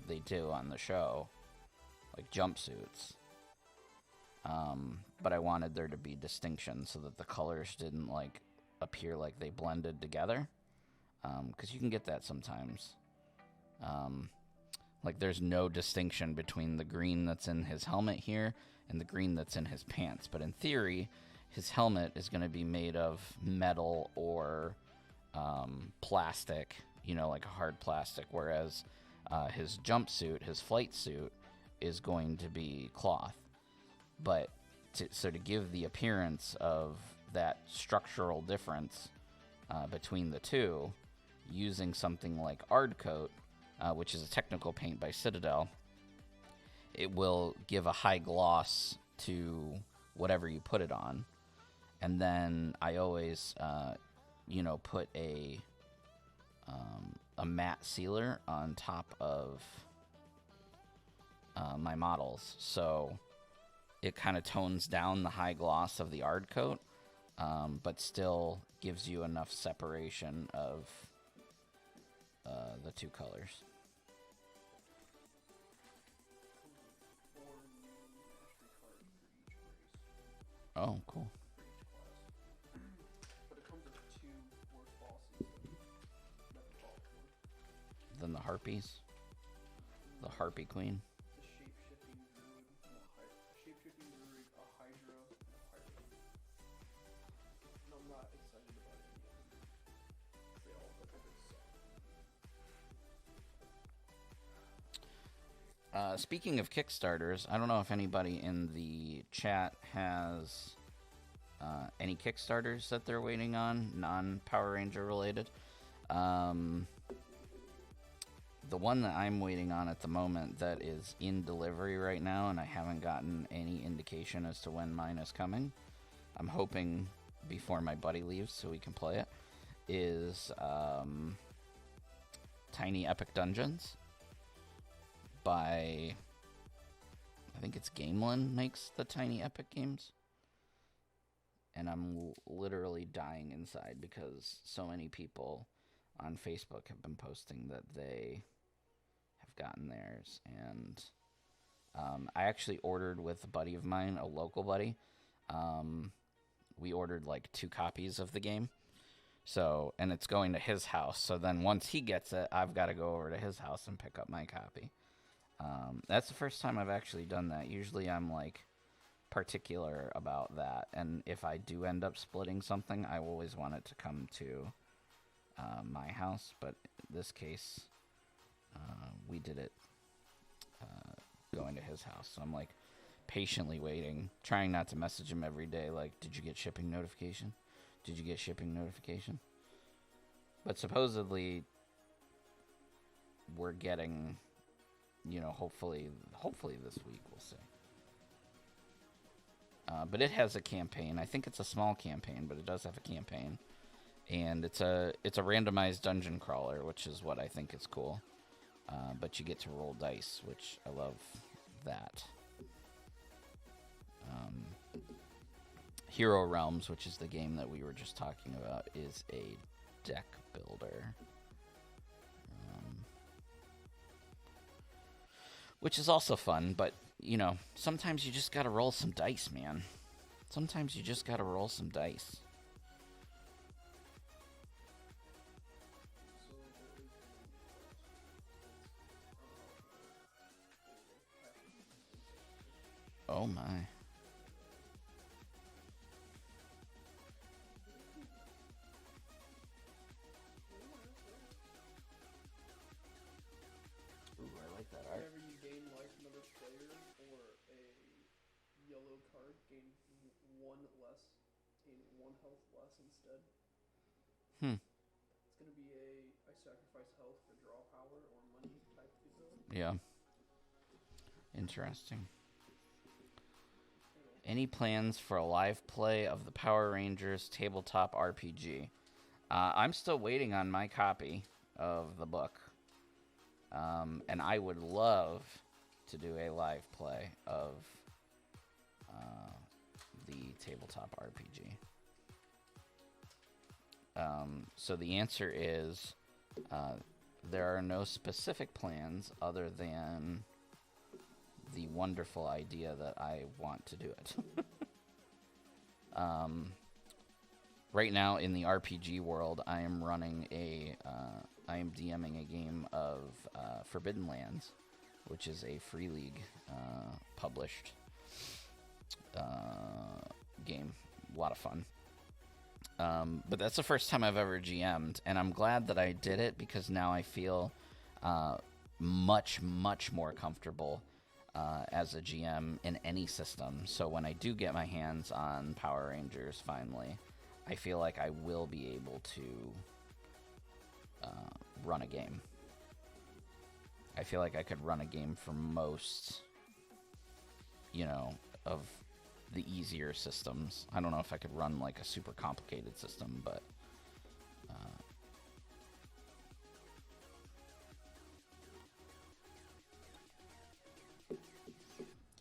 they do on the show, like jumpsuits. But I wanted there to be distinction so that the colors didn't like appear like they blended together, because you can get that sometimes. Like there's no distinction between the green that's in his helmet here and the green that's in his pants, but in theory his helmet is going to be made of metal or plastic, you know, like a hard plastic, whereas his jumpsuit, his flight suit, is going to be cloth. But to give the appearance of that structural difference between the two, using something like Ard Coat, which is a technical paint by Citadel, it will give a high gloss to whatever you put it on. And then I always, you know, put a matte sealer on top of my models, so it kind of tones down the high gloss of the Ard Coat, but still gives you enough separation of the two colors. Oh, cool. for each class. But it comes with 2 worse bosses than Metropolitan. Then the harpies, the Mm, harpy queen. the shape-shifting druid, and shape-shifting druid, a hydra, and a pirate. And I'm not excited about any of them. They all look like they suck. Speaking of Kickstarters, I don't know if anybody in the chat has any Kickstarters that they're waiting on, non-Power Ranger related. The one that I'm waiting on at the moment that is in delivery right now, and I haven't gotten any indication as to when mine is coming. I'm hoping before my buddy leaves so we can play it, is Tiny Epic Dungeons by, I think it's Gamelin makes the Tiny Epic games. And I'm literally dying inside because so many people on Facebook have been posting that they have gotten theirs. And I actually ordered with a buddy of mine, a local buddy. We ordered like 2 copies of the game. So, and it's going to his house. So then once he gets it, I've got to go over to his house and pick up my copy. That's the first time I've actually done that. Usually I'm like particular about that, and if I do end up splitting something, I always want it to come to my house, but in this case we did it going to his house, so I'm like patiently waiting, trying not to message him every day like, did you get shipping notification, did you get shipping notification? But supposedly we're getting, you know, hopefully this week, we'll see. But it has a campaign. I think it's a small campaign, but it does have a campaign. And it's a randomized dungeon crawler, which is what I think is cool. But you get to roll dice, which I love that. Hero Realms, which is the game that we were just talking about, is a deck builder. Which is also fun, but, you know, sometimes you just gotta roll some dice, man. Sometimes you just gotta roll some dice. So there is one class. Oh my. Ooh, I like that art. Whenever you gain life from another player or a yellow card, gain 1 health less instead. It's gonna be I sacrifice health for draw power or money type ability. Yeah. Interesting. Any plans for a live play of the Power Rangers tabletop RPG? I'm still waiting on my copy of the book. And I would love to do a live play of the tabletop RPG. So the answer is there are no specific plans other than the wonderful idea that I want to do it. Right now in the RPG world, I am running I am DMing a game of Forbidden Lands, which is a Free League published game. A lot of fun. But that's the first time I've ever GM'd, and I'm glad that I did it because now I feel much, much more comfortable as a GM in any system. So when I do get my hands on Power Rangers finally, I feel like I will be able to run a game. I feel like I could run a game for most, you know, of the easier systems. I don't know if I could run like a super complicated system, but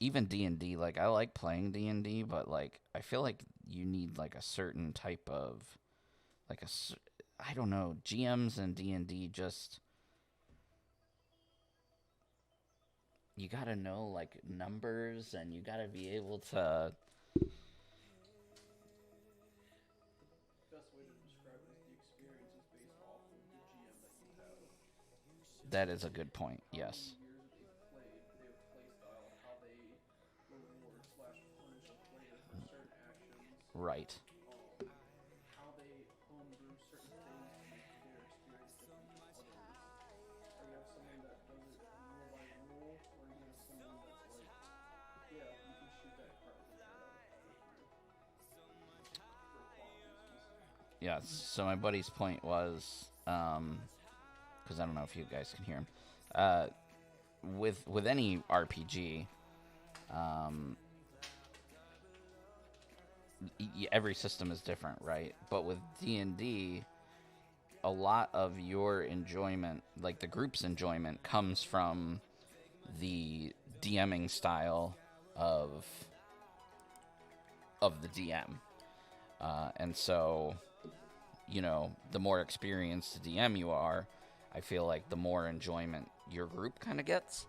even D&D, like I like playing D&D, but like I feel like you need like a certain type of like I don't know, GMs and D&D just, you gotta know like numbers and you gotta be able to best way to describe it is the experience is based off of the GM that you have. That is a good point. How many Yes. years that they've played, they have play style, how they reward slash punish a player for certain actions, Right. how they homebrew certain things to make their experience different than others. Or you have someone that does it rule by rule, or you have someone that's like, yeah, you can shoot that card with right out of for plot reasons. Yeah. So my buddy's point was, because I don't know if you guys can hear him, with any RPG, every system is different, right? But with D&D, a lot of your enjoyment, like the group's enjoyment, comes from the DMing style of the DM. And so, you know, the more experienced DM you are, I feel like the more enjoyment your group kind of gets.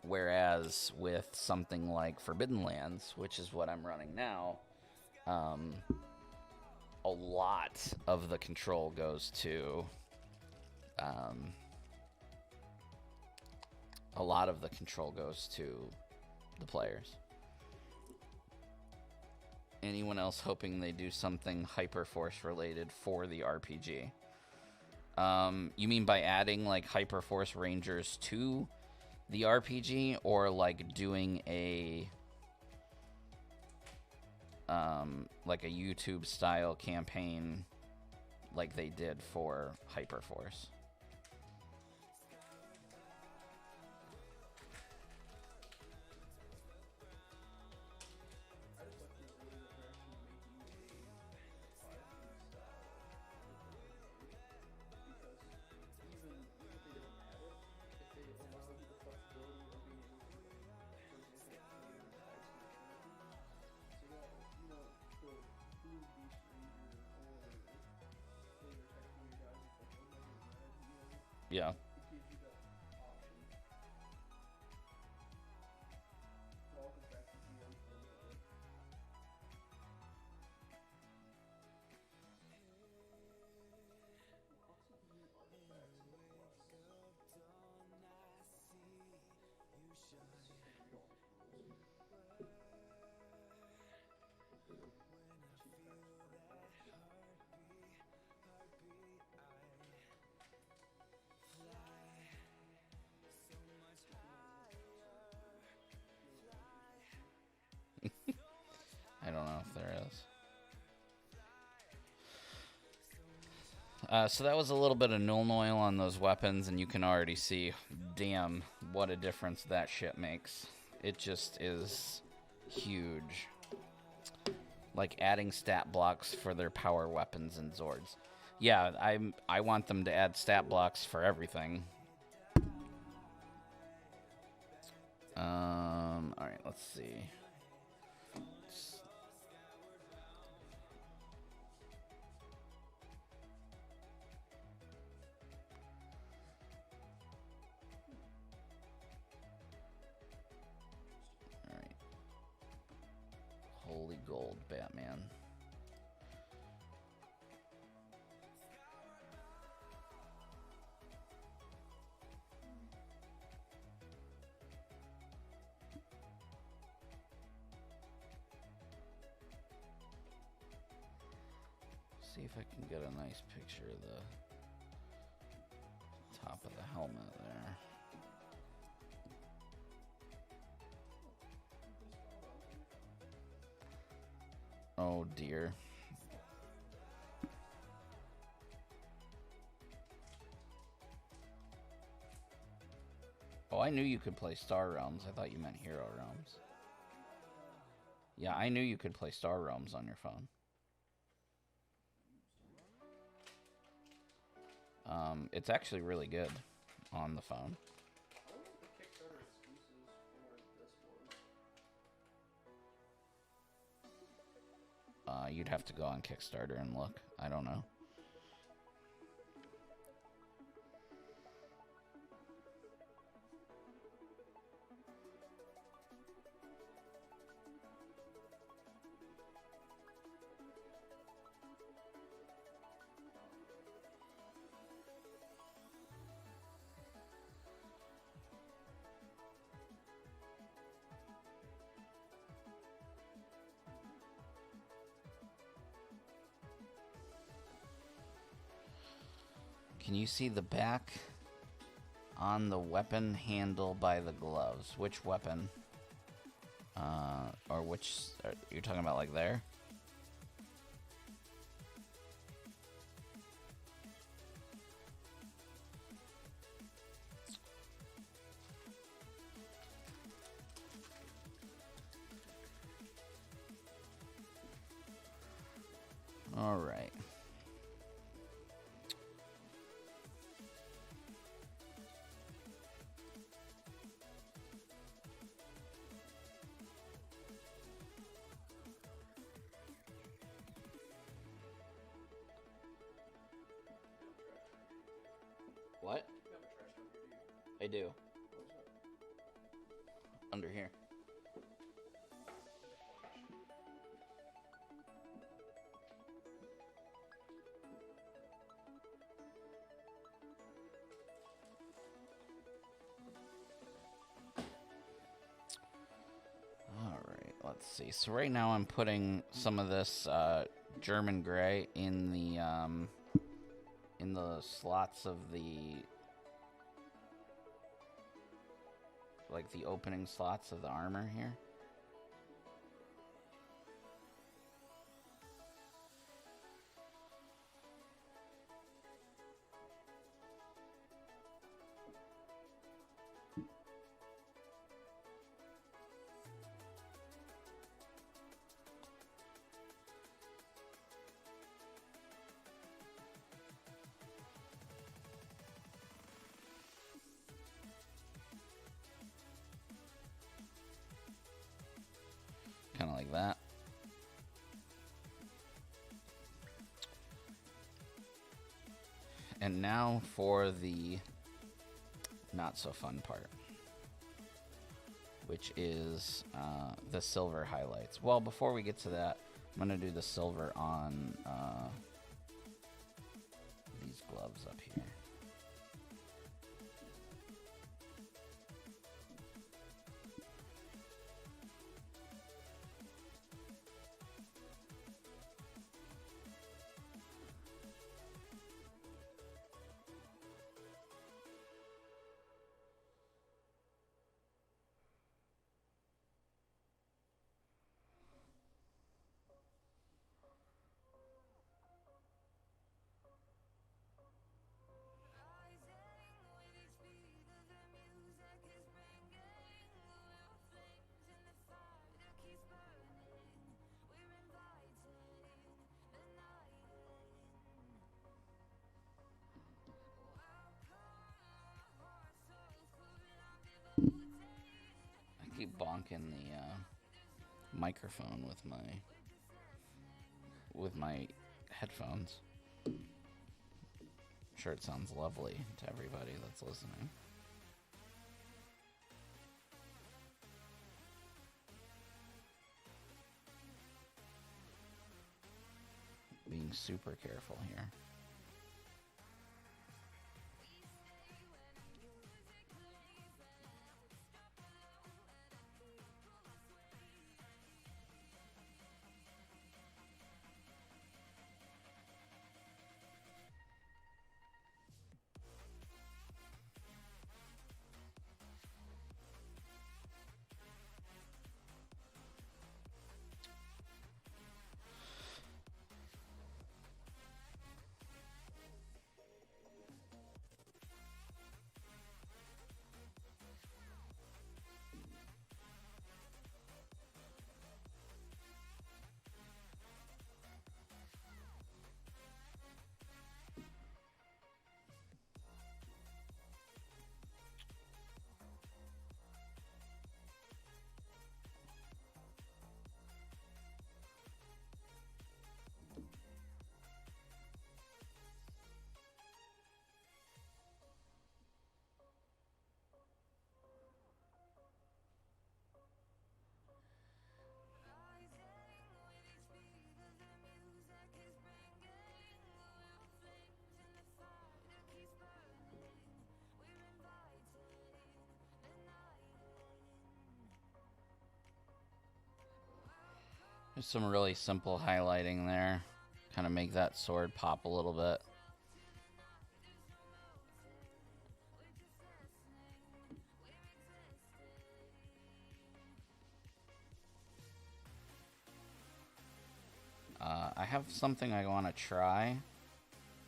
Whereas with something like Forbidden Lands, which is what I'm running now, a lot of the control goes to the players. Anyone else hoping they do something Hyperforce related for the RPG? You mean by adding like Hyperforce Rangers to the RPG, or like doing a YouTube style campaign like they did for Hyperforce? I just like the idea that they're actually making a 5e style with the Renegade. Because even if they don't add it, if they allow you the flexibility of being able to, for example, play your types mechanically. So yeah, if you want the blue beast ranger or laser tech from your guys with like a red, Yeah. it gives you that option. It all goes back to GM form though. Lots of new artifacts and quests. Let's just read all these rules here. Cheap packs for artifacts. I don't know if there is. So that was a little bit of null oil on those weapons, and you can already see, damn, what a difference that shit makes. It just is huge. Like adding stat blocks for their power weapons and Zords. Yeah, I want them to add stat blocks for everything. Alright, let's see. Alright. Holy gold, Batman. See if I can get a nice picture of the top of the helmet there. Oh dear. Oh, I knew you could play Star Realms. I thought you meant Hero Realms. Yeah, I knew you could play Star Realms on your phone. It's actually really good on the phone. I wonder what the Kickstarter exclusives for this was. You'd have to go on Kickstarter and look. I don't know. Can you see the back on the weapon handle by the gloves? Which weapon? Or which... You're talking about like there? All right. What? You have a trash can here, do you? I do. What's that? Under here. Alright, let's see. So right now I'm putting some of this German gray in the slots of the, like the opening slots of the armor here. Kind of like that. And now for the not so fun part, which is the silver highlights. Well, before we get to that, I'm going to do the silver on these gloves up here. I keep bonking the microphone with my headphones. I'm sure it sounds lovely to everybody that's listening. Being super careful here. There's some really simple highlighting there. Kind of make that sword pop a little bit. I have something I want to try.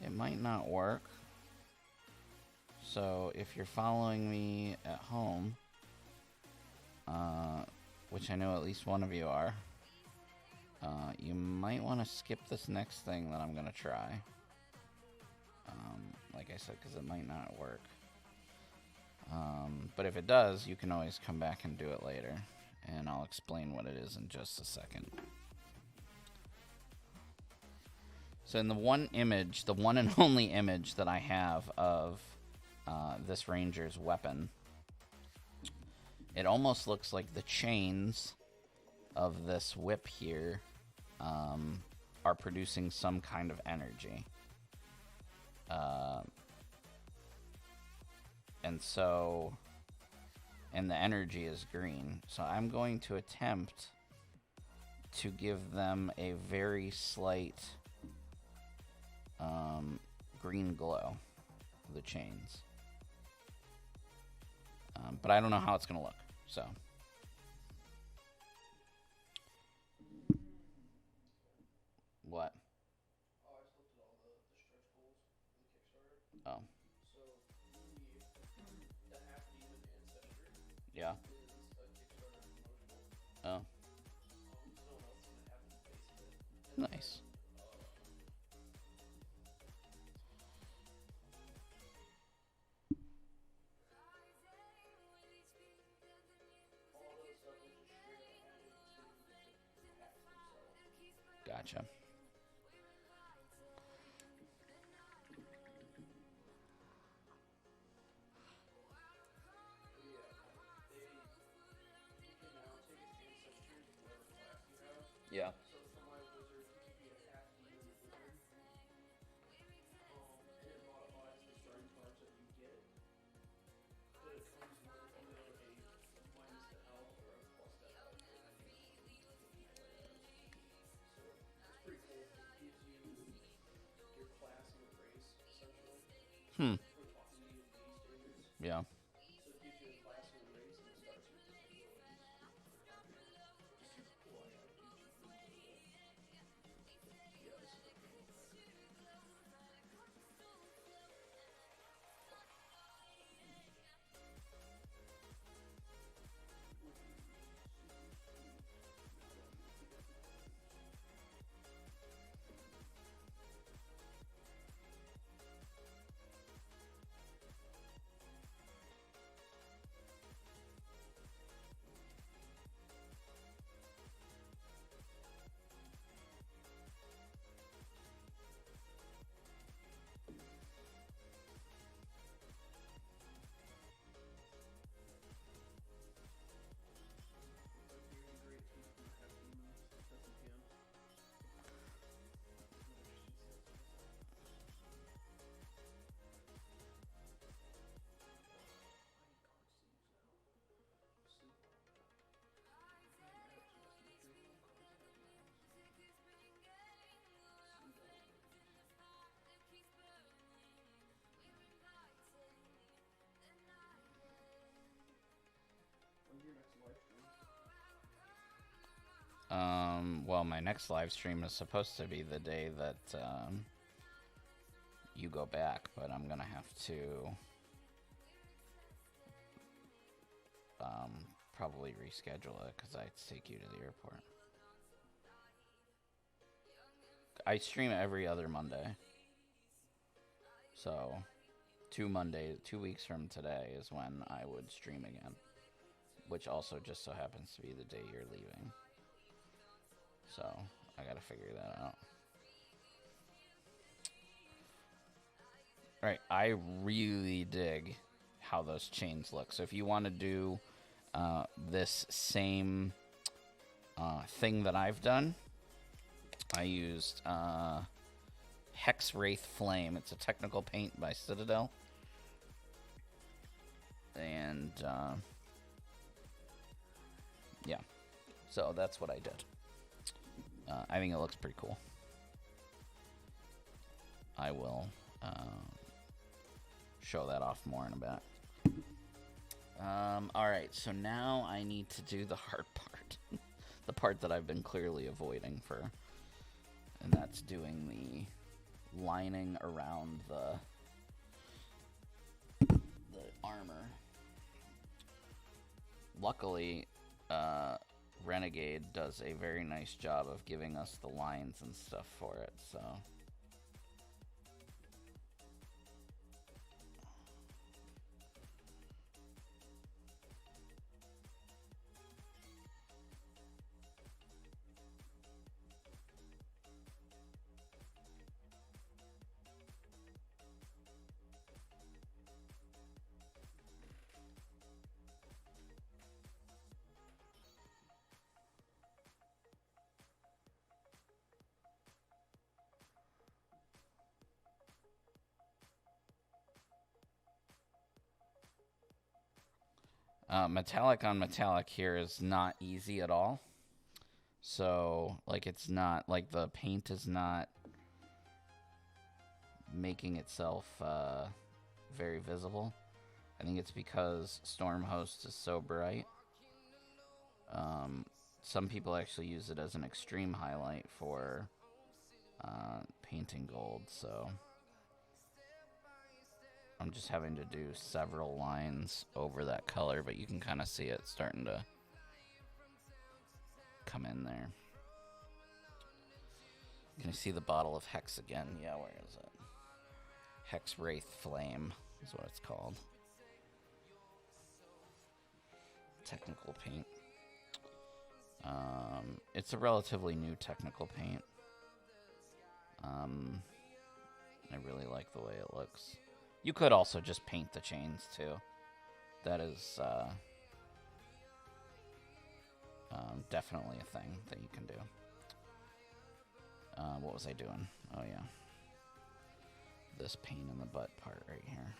It might not work. So if you're following me at home, which I know at least one of you are, you might want to skip this next thing that I'm going to try. Like I said, because it might not work. But if it does, you can always come back and do it later. And I'll explain what it is in just a second. So in the one image, the one and only image that I have of this ranger's weapon, it almost looks like the chains of this whip here are producing some kind of energy. And the energy is green. So I'm going to attempt to give them a very slight green glow, the chains. But I don't know how it's going to look, so. What? Oh, I just looked at all the stretch goals for the Kickstarter. Oh. So the half demon ancestry Yeah. is a Kickstarter promotional. Oh. No one else is gonna have the face of it. And Nice. All the stuff is just straight up added to the packs themselves. Gotcha. Yeah. So for my wizard, he could be a half demon wizard. It modifies the starting cards that you get, but it comes with either a minus to health or a plus to health. So it's pretty cool. It gives you your class and your race essentially. Hmm. We're talking D&D standards. Yeah. So it gives you a class and a race, and it starts with the abilities. Which is super cool. I like it. Well, my next live stream is supposed to be the day that you go back, but I'm gonna have to probably reschedule it because I have to take you to the airport. I stream every other Monday, so 2 weeks from today is when I would stream again, which also just so happens to be the day you're leaving. So I gotta figure that out. All right, I really dig how those chains look. So if you want to do this same thing that I've done, I used Hex Wraith Flame. It's a technical paint by Citadel. And yeah, so that's what I did. I think it looks pretty cool. I will show that off more in a bit. Alright, so now I need to do the hard part. The part that I've been clearly avoiding for and that's doing the lining around the armor. Luckily, Renegade does a very nice job of giving us the lines and stuff for it, so... Metallic on metallic here is not easy at all. So, like, it's not, like, the paint is not making itself very visible. I think it's because Stormhost is so bright. Some people actually use it as an extreme highlight for painting gold, so... I'm just having to do several lines over that color, but you can kind of see it starting to come in there. Can you see the bottle of Hex again? Yeah, where is it? Hex Wraith Flame is what it's called. Technical paint. It's a relatively new technical paint. I really like the way it looks. You could also just paint the chains, too. That is definitely a thing that you can do. What was I doing? Oh, yeah. This pain in the butt part right here.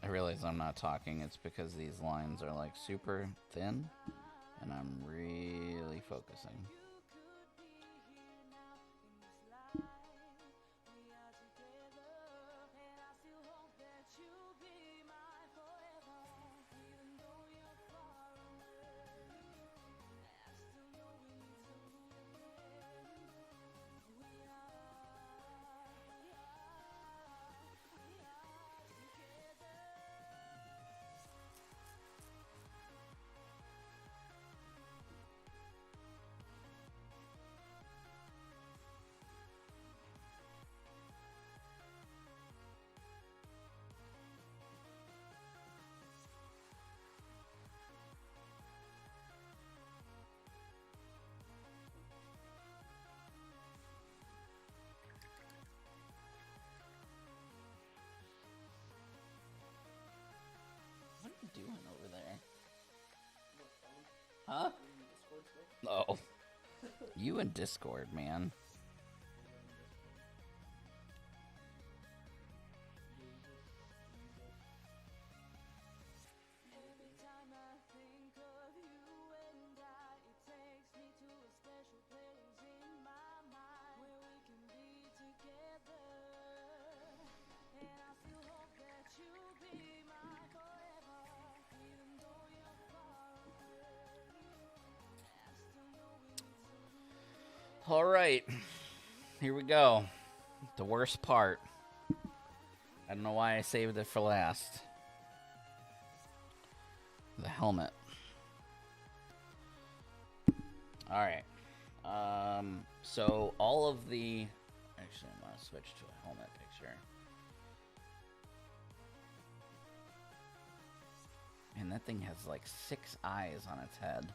I realize I'm not talking. It's because these lines are like super thin and I'm really focusing. Huh? You in Discord still? Oh. You in Discord, man. All right, here we go. The worst part. I don't know why I saved it for last. The helmet. All right. So all of the... Actually, I'm going to switch to a helmet picture. And that thing has like 6 eyes on its head.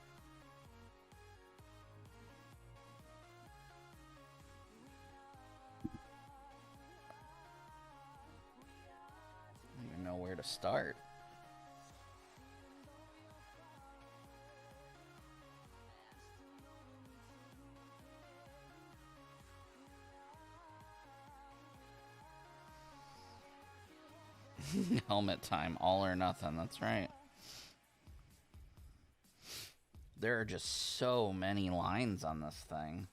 I don't even know where to start. Helmet time, all or nothing, that's right. There are just so many lines on this thing.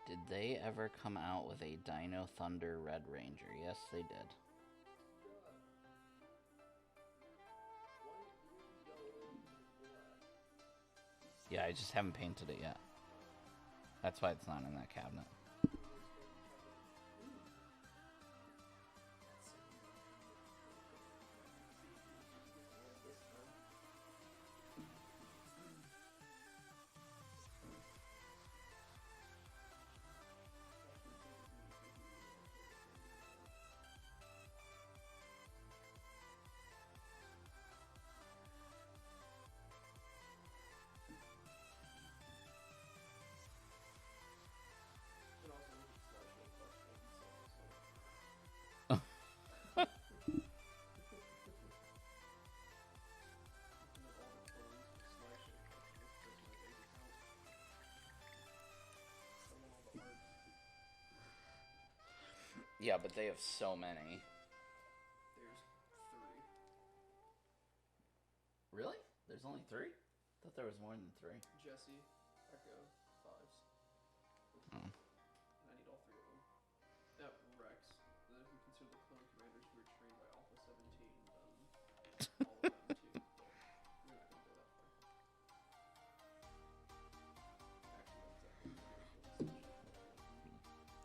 Did they ever come out with a Dino Thunder Red Ranger? Yes, they did. Yeah, I just haven't painted it yet. That's why it's not in that cabinet. Yeah, but they have so many. There's 3. Really? There's only 3? I thought there was more than 3. Jesse, Echo, 5s. Oh. And I need all 3 of them. Yep, Rex.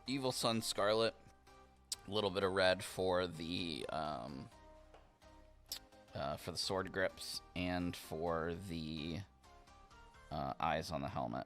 Evil Sun Scarlet. A little bit of red for the sword grips and for the eyes on the helmet.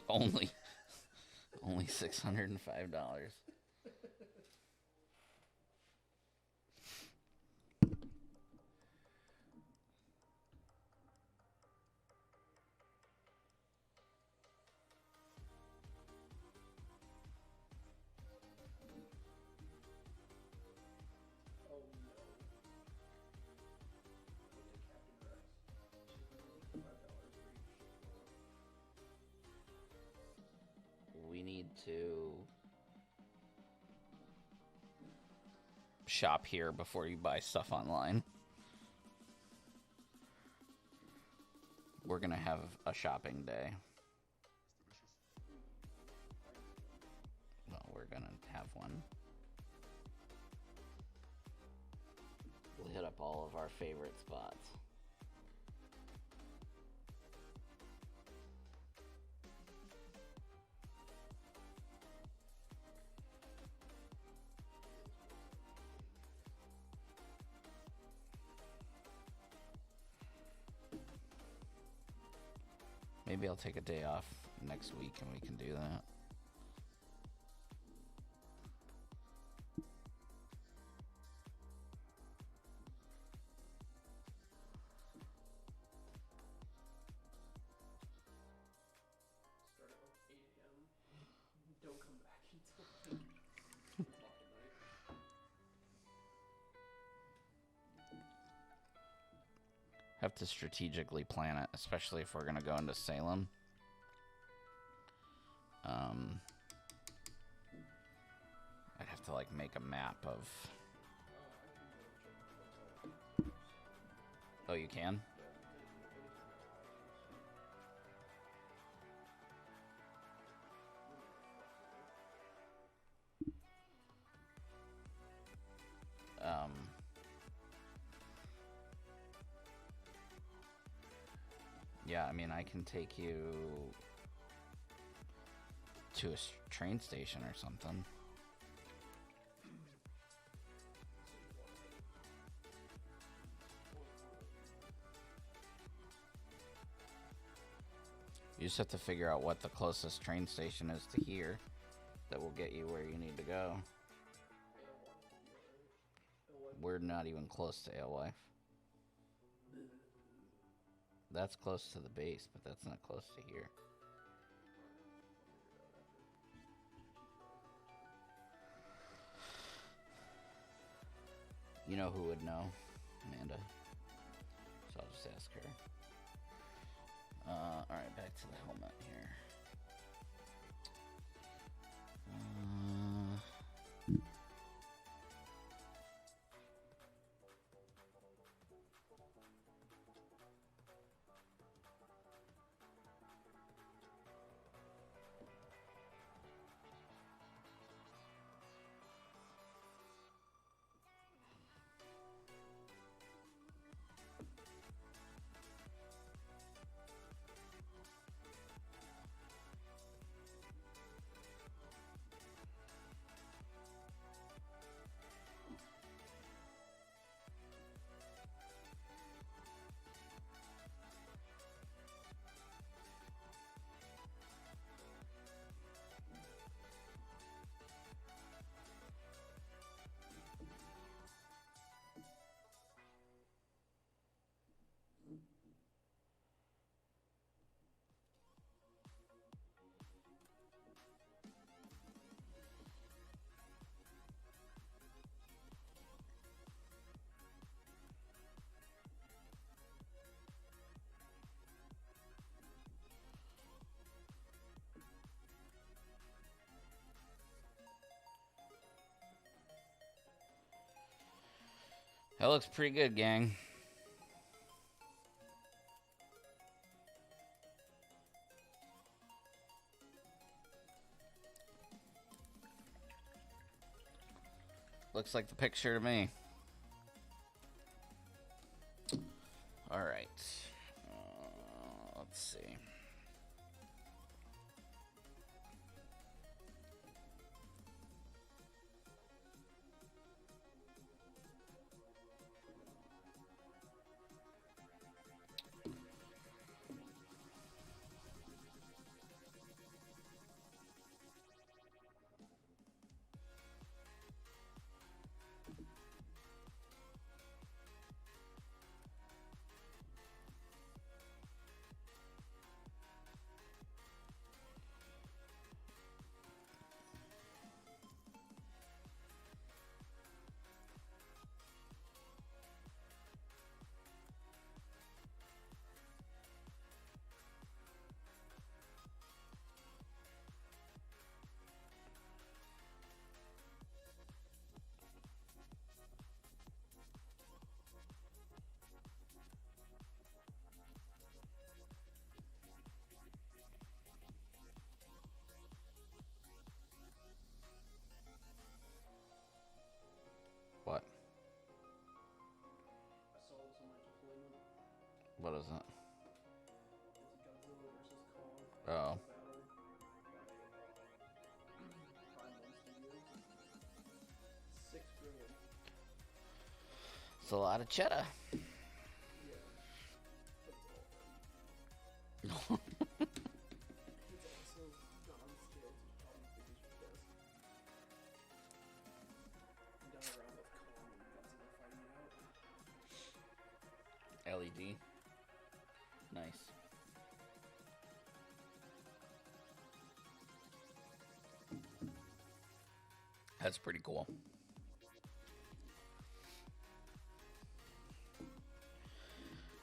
only $605. Oh no. Captain Rex. $5 We need to shop here before you buy stuff online. We're gonna have a shopping day. Well, we're gonna have one. We'll hit up all of our favorite spots. Maybe I'll take a day off next week and we can do that. Start at like 8 a.m. Don't come back until like 2 o'clock at night. Have to strategically plan it, especially if we're gonna go into Salem. I'd have to like make a map of. Oh, you can? Yeah, I mean, I can take you to a train station or something. You just have to figure out what the closest train station is to here that will get you where you need to go. We're not even close to Alewife. That's close to the base, but that's not close to here. You know who would know? Amanda. So I'll just ask her. Alright, back to the helmet here. That looks pretty good, gang. Looks like the picture to me. All right. Let's see. What? I saw this on my deployment. What is it? It's a Godzilla versus Kong Oh. battle by 1 Studios. 6 billion. It's a lot of cheddar. Yeah. But it's all fun. It's also not on scale to probably the biggest best. I'm down around with Kong and Godzilla fighting it out. LED. Nice. That's pretty cool.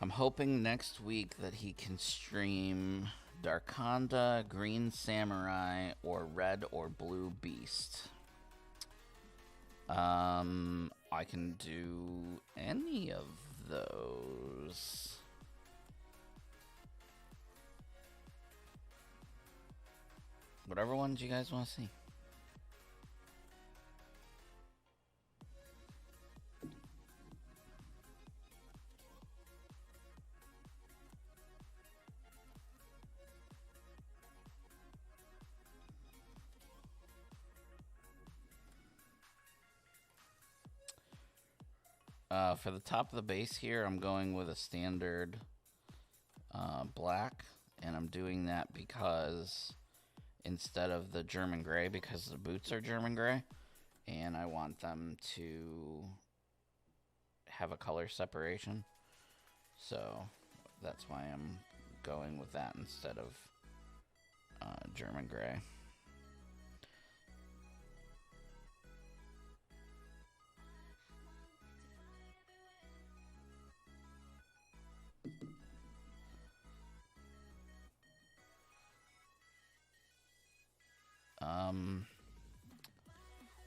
I'm hoping next week that he can stream Darkonda, Green Samurai, or Red or Blue Beast. I can do any of those. Whatever ones you guys want to see. For the top of the base here, I'm going with a standard black, and I'm doing that because instead of the German gray, because the boots are German gray, and I want them to have a color separation. So that's why I'm going with that instead of German gray.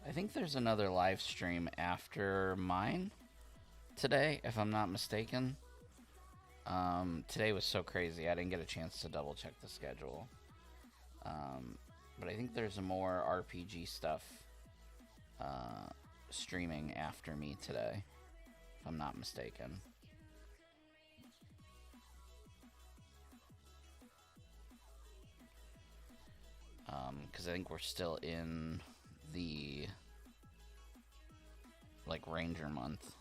I think there's another live stream after mine today, if I'm not mistaken. Today was so crazy, I didn't get a chance to double check the schedule. But I think there's more RPG stuff streaming after me today, if I'm not mistaken. Because I think we're still in the Ranger month.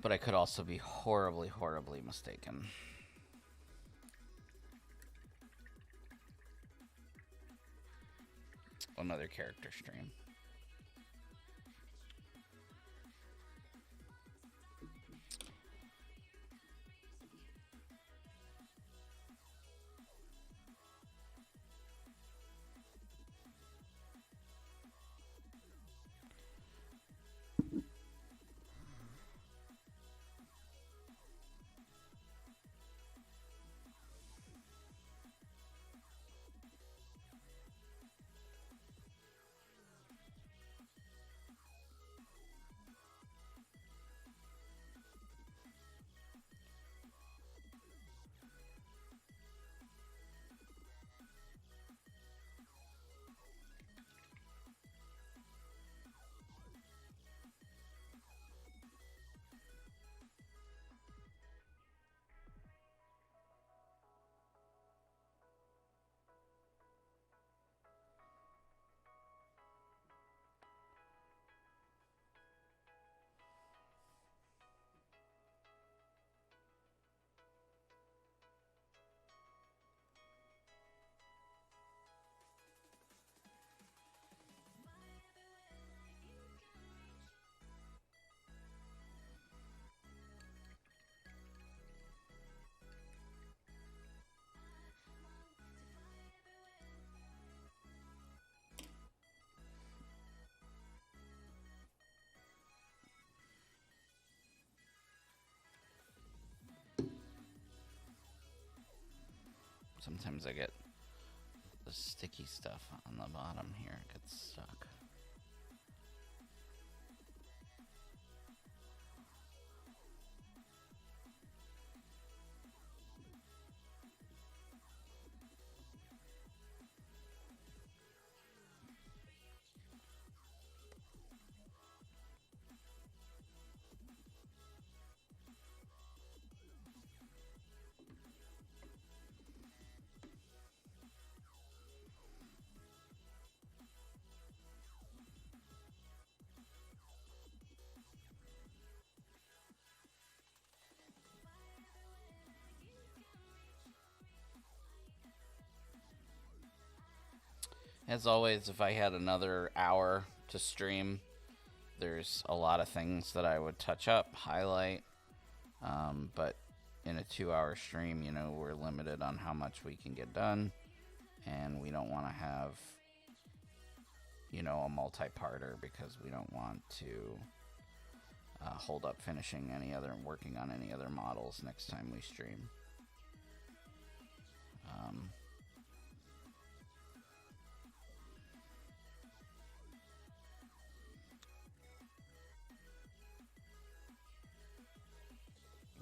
But I could also be horribly, horribly mistaken. Another character stream. Sometimes I get the sticky stuff on the bottom here. It gets stuck. As always, if I had another hour to stream, there's a lot of things that I would touch up, highlight, but in a 2-hour stream, you know, we're limited on how much we can get done, and we don't want to have, you know, a multi-parter because we don't want to hold up finishing working on any other models next time we stream.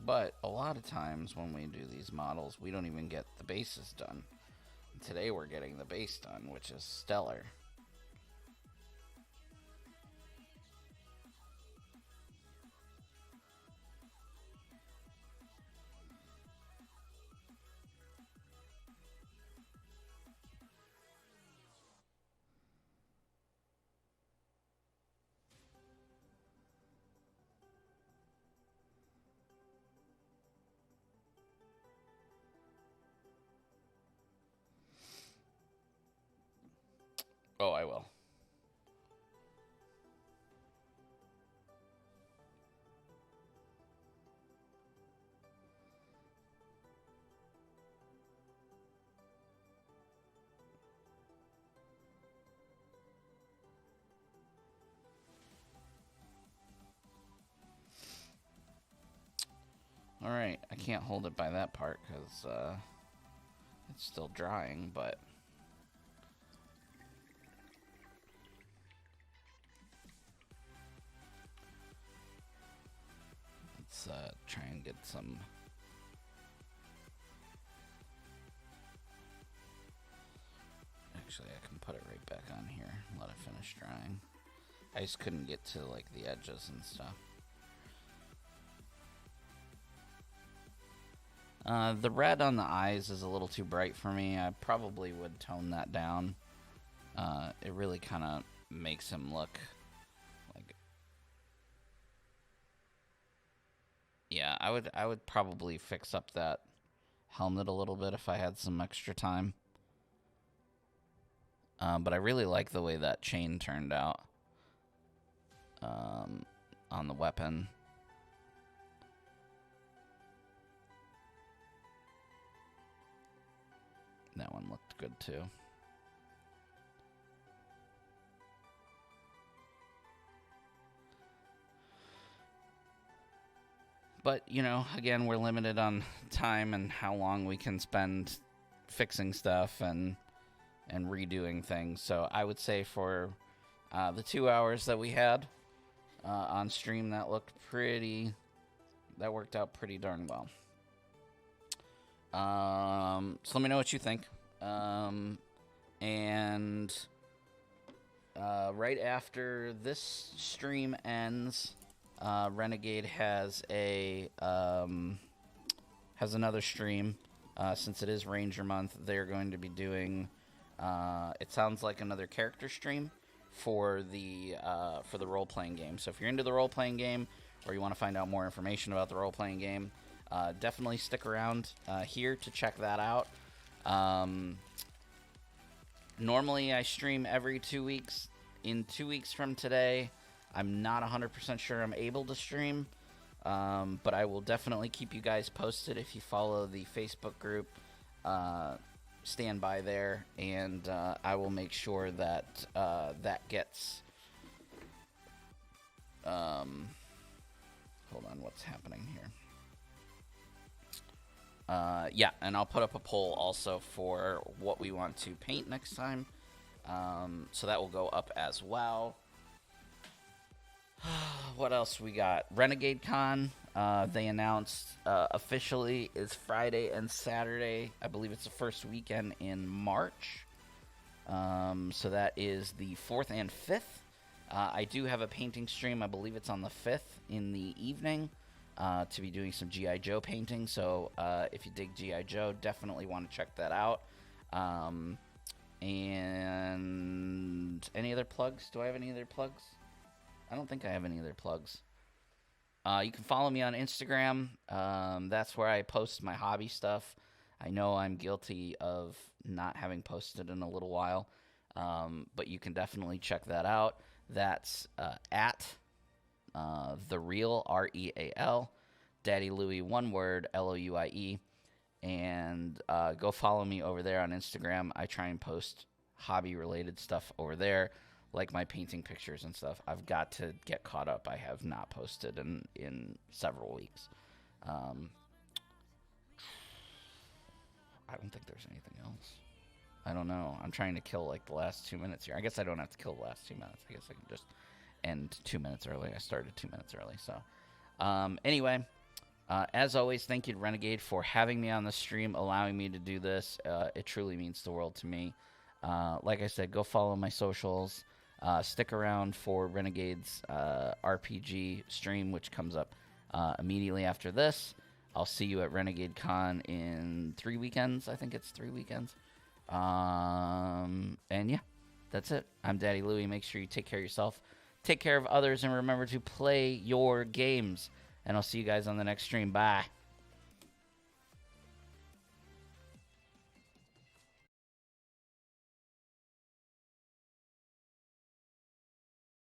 But a lot of times when we do these models, we don't even get the bases done. And today we're getting the base done, which is stellar. Oh, I will. Alright, I can't hold it by that part because it's still drying, but let's try and get some. Actually, I can put it right back on here and let it finish drying. I just couldn't get to like the edges and stuff. The red on the eyes is a little too bright for me. I probably would tone that down. It really kind of makes him look like... Yeah, I would probably fix up that helmet a little bit if I had some extra time. But I really like the way that chain turned out on the weapon. That one looked good too. But, you know, again, we're limited on time and how long we can spend fixing stuff and redoing things. So I would say for the 2 hours that we had on stream, that worked out pretty darn well. So let me know what you think. And right after this stream ends, Renegade has another stream. Since it is Ranger Month, they're going to be doing. It sounds like another character stream for the role-playing game. So if you're into the role-playing game, or you want to find out more information about the role-playing game, definitely stick around here to check that out. Normally, I stream every 2 weeks. In 2 weeks from today, I'm not 100% sure I'm able to stream, but I will definitely keep you guys posted if you follow the Facebook group. Stand by there, and I will make sure that that gets... hold on, what's happening here? Yeah, and I'll put up a poll also for what we want to paint next time. So that will go up as well. What else we got? Renegade Con. They announced officially is Friday and Saturday. I believe it's the first weekend in March. So that is the 4th and 5th. I do have a painting stream. I believe it's on the 5th in the evening to be doing some G.I. Joe painting. So if you dig G.I. Joe, definitely want to check that out. And any other plugs? Do I have any other plugs? I don't think I have any other plugs. You can follow me on Instagram. That's where I post my hobby stuff. I know I'm guilty of not having posted in a little while, but you can definitely check that out. That's at The Real, REAL, Daddy Louie, one word, LOUIE. And go follow me over there on Instagram. I try and post hobby-related stuff over there, like my painting pictures and stuff. I've got to get caught up. I have not posted in several weeks. I don't think there's anything else. I don't know. I'm trying to kill like the last 2 minutes here. I guess I don't have to kill the last 2 minutes. I guess I can just end 2 minutes early. I started 2 minutes early. So anyway, as always, thank you to Renegade for having me on the stream, allowing me to do this. It truly means the world to me. Like I said, go follow my socials. Stick around for Renegade's RPG stream, which comes up immediately after this. I'll see you at Renegade Con in 3 weekends. I think it's 3 weekends. And yeah, that's it. I'm Daddy Louie. Make sure you take care of yourself, take care of others, and remember to play your games. And I'll see you guys on the next stream. Bye.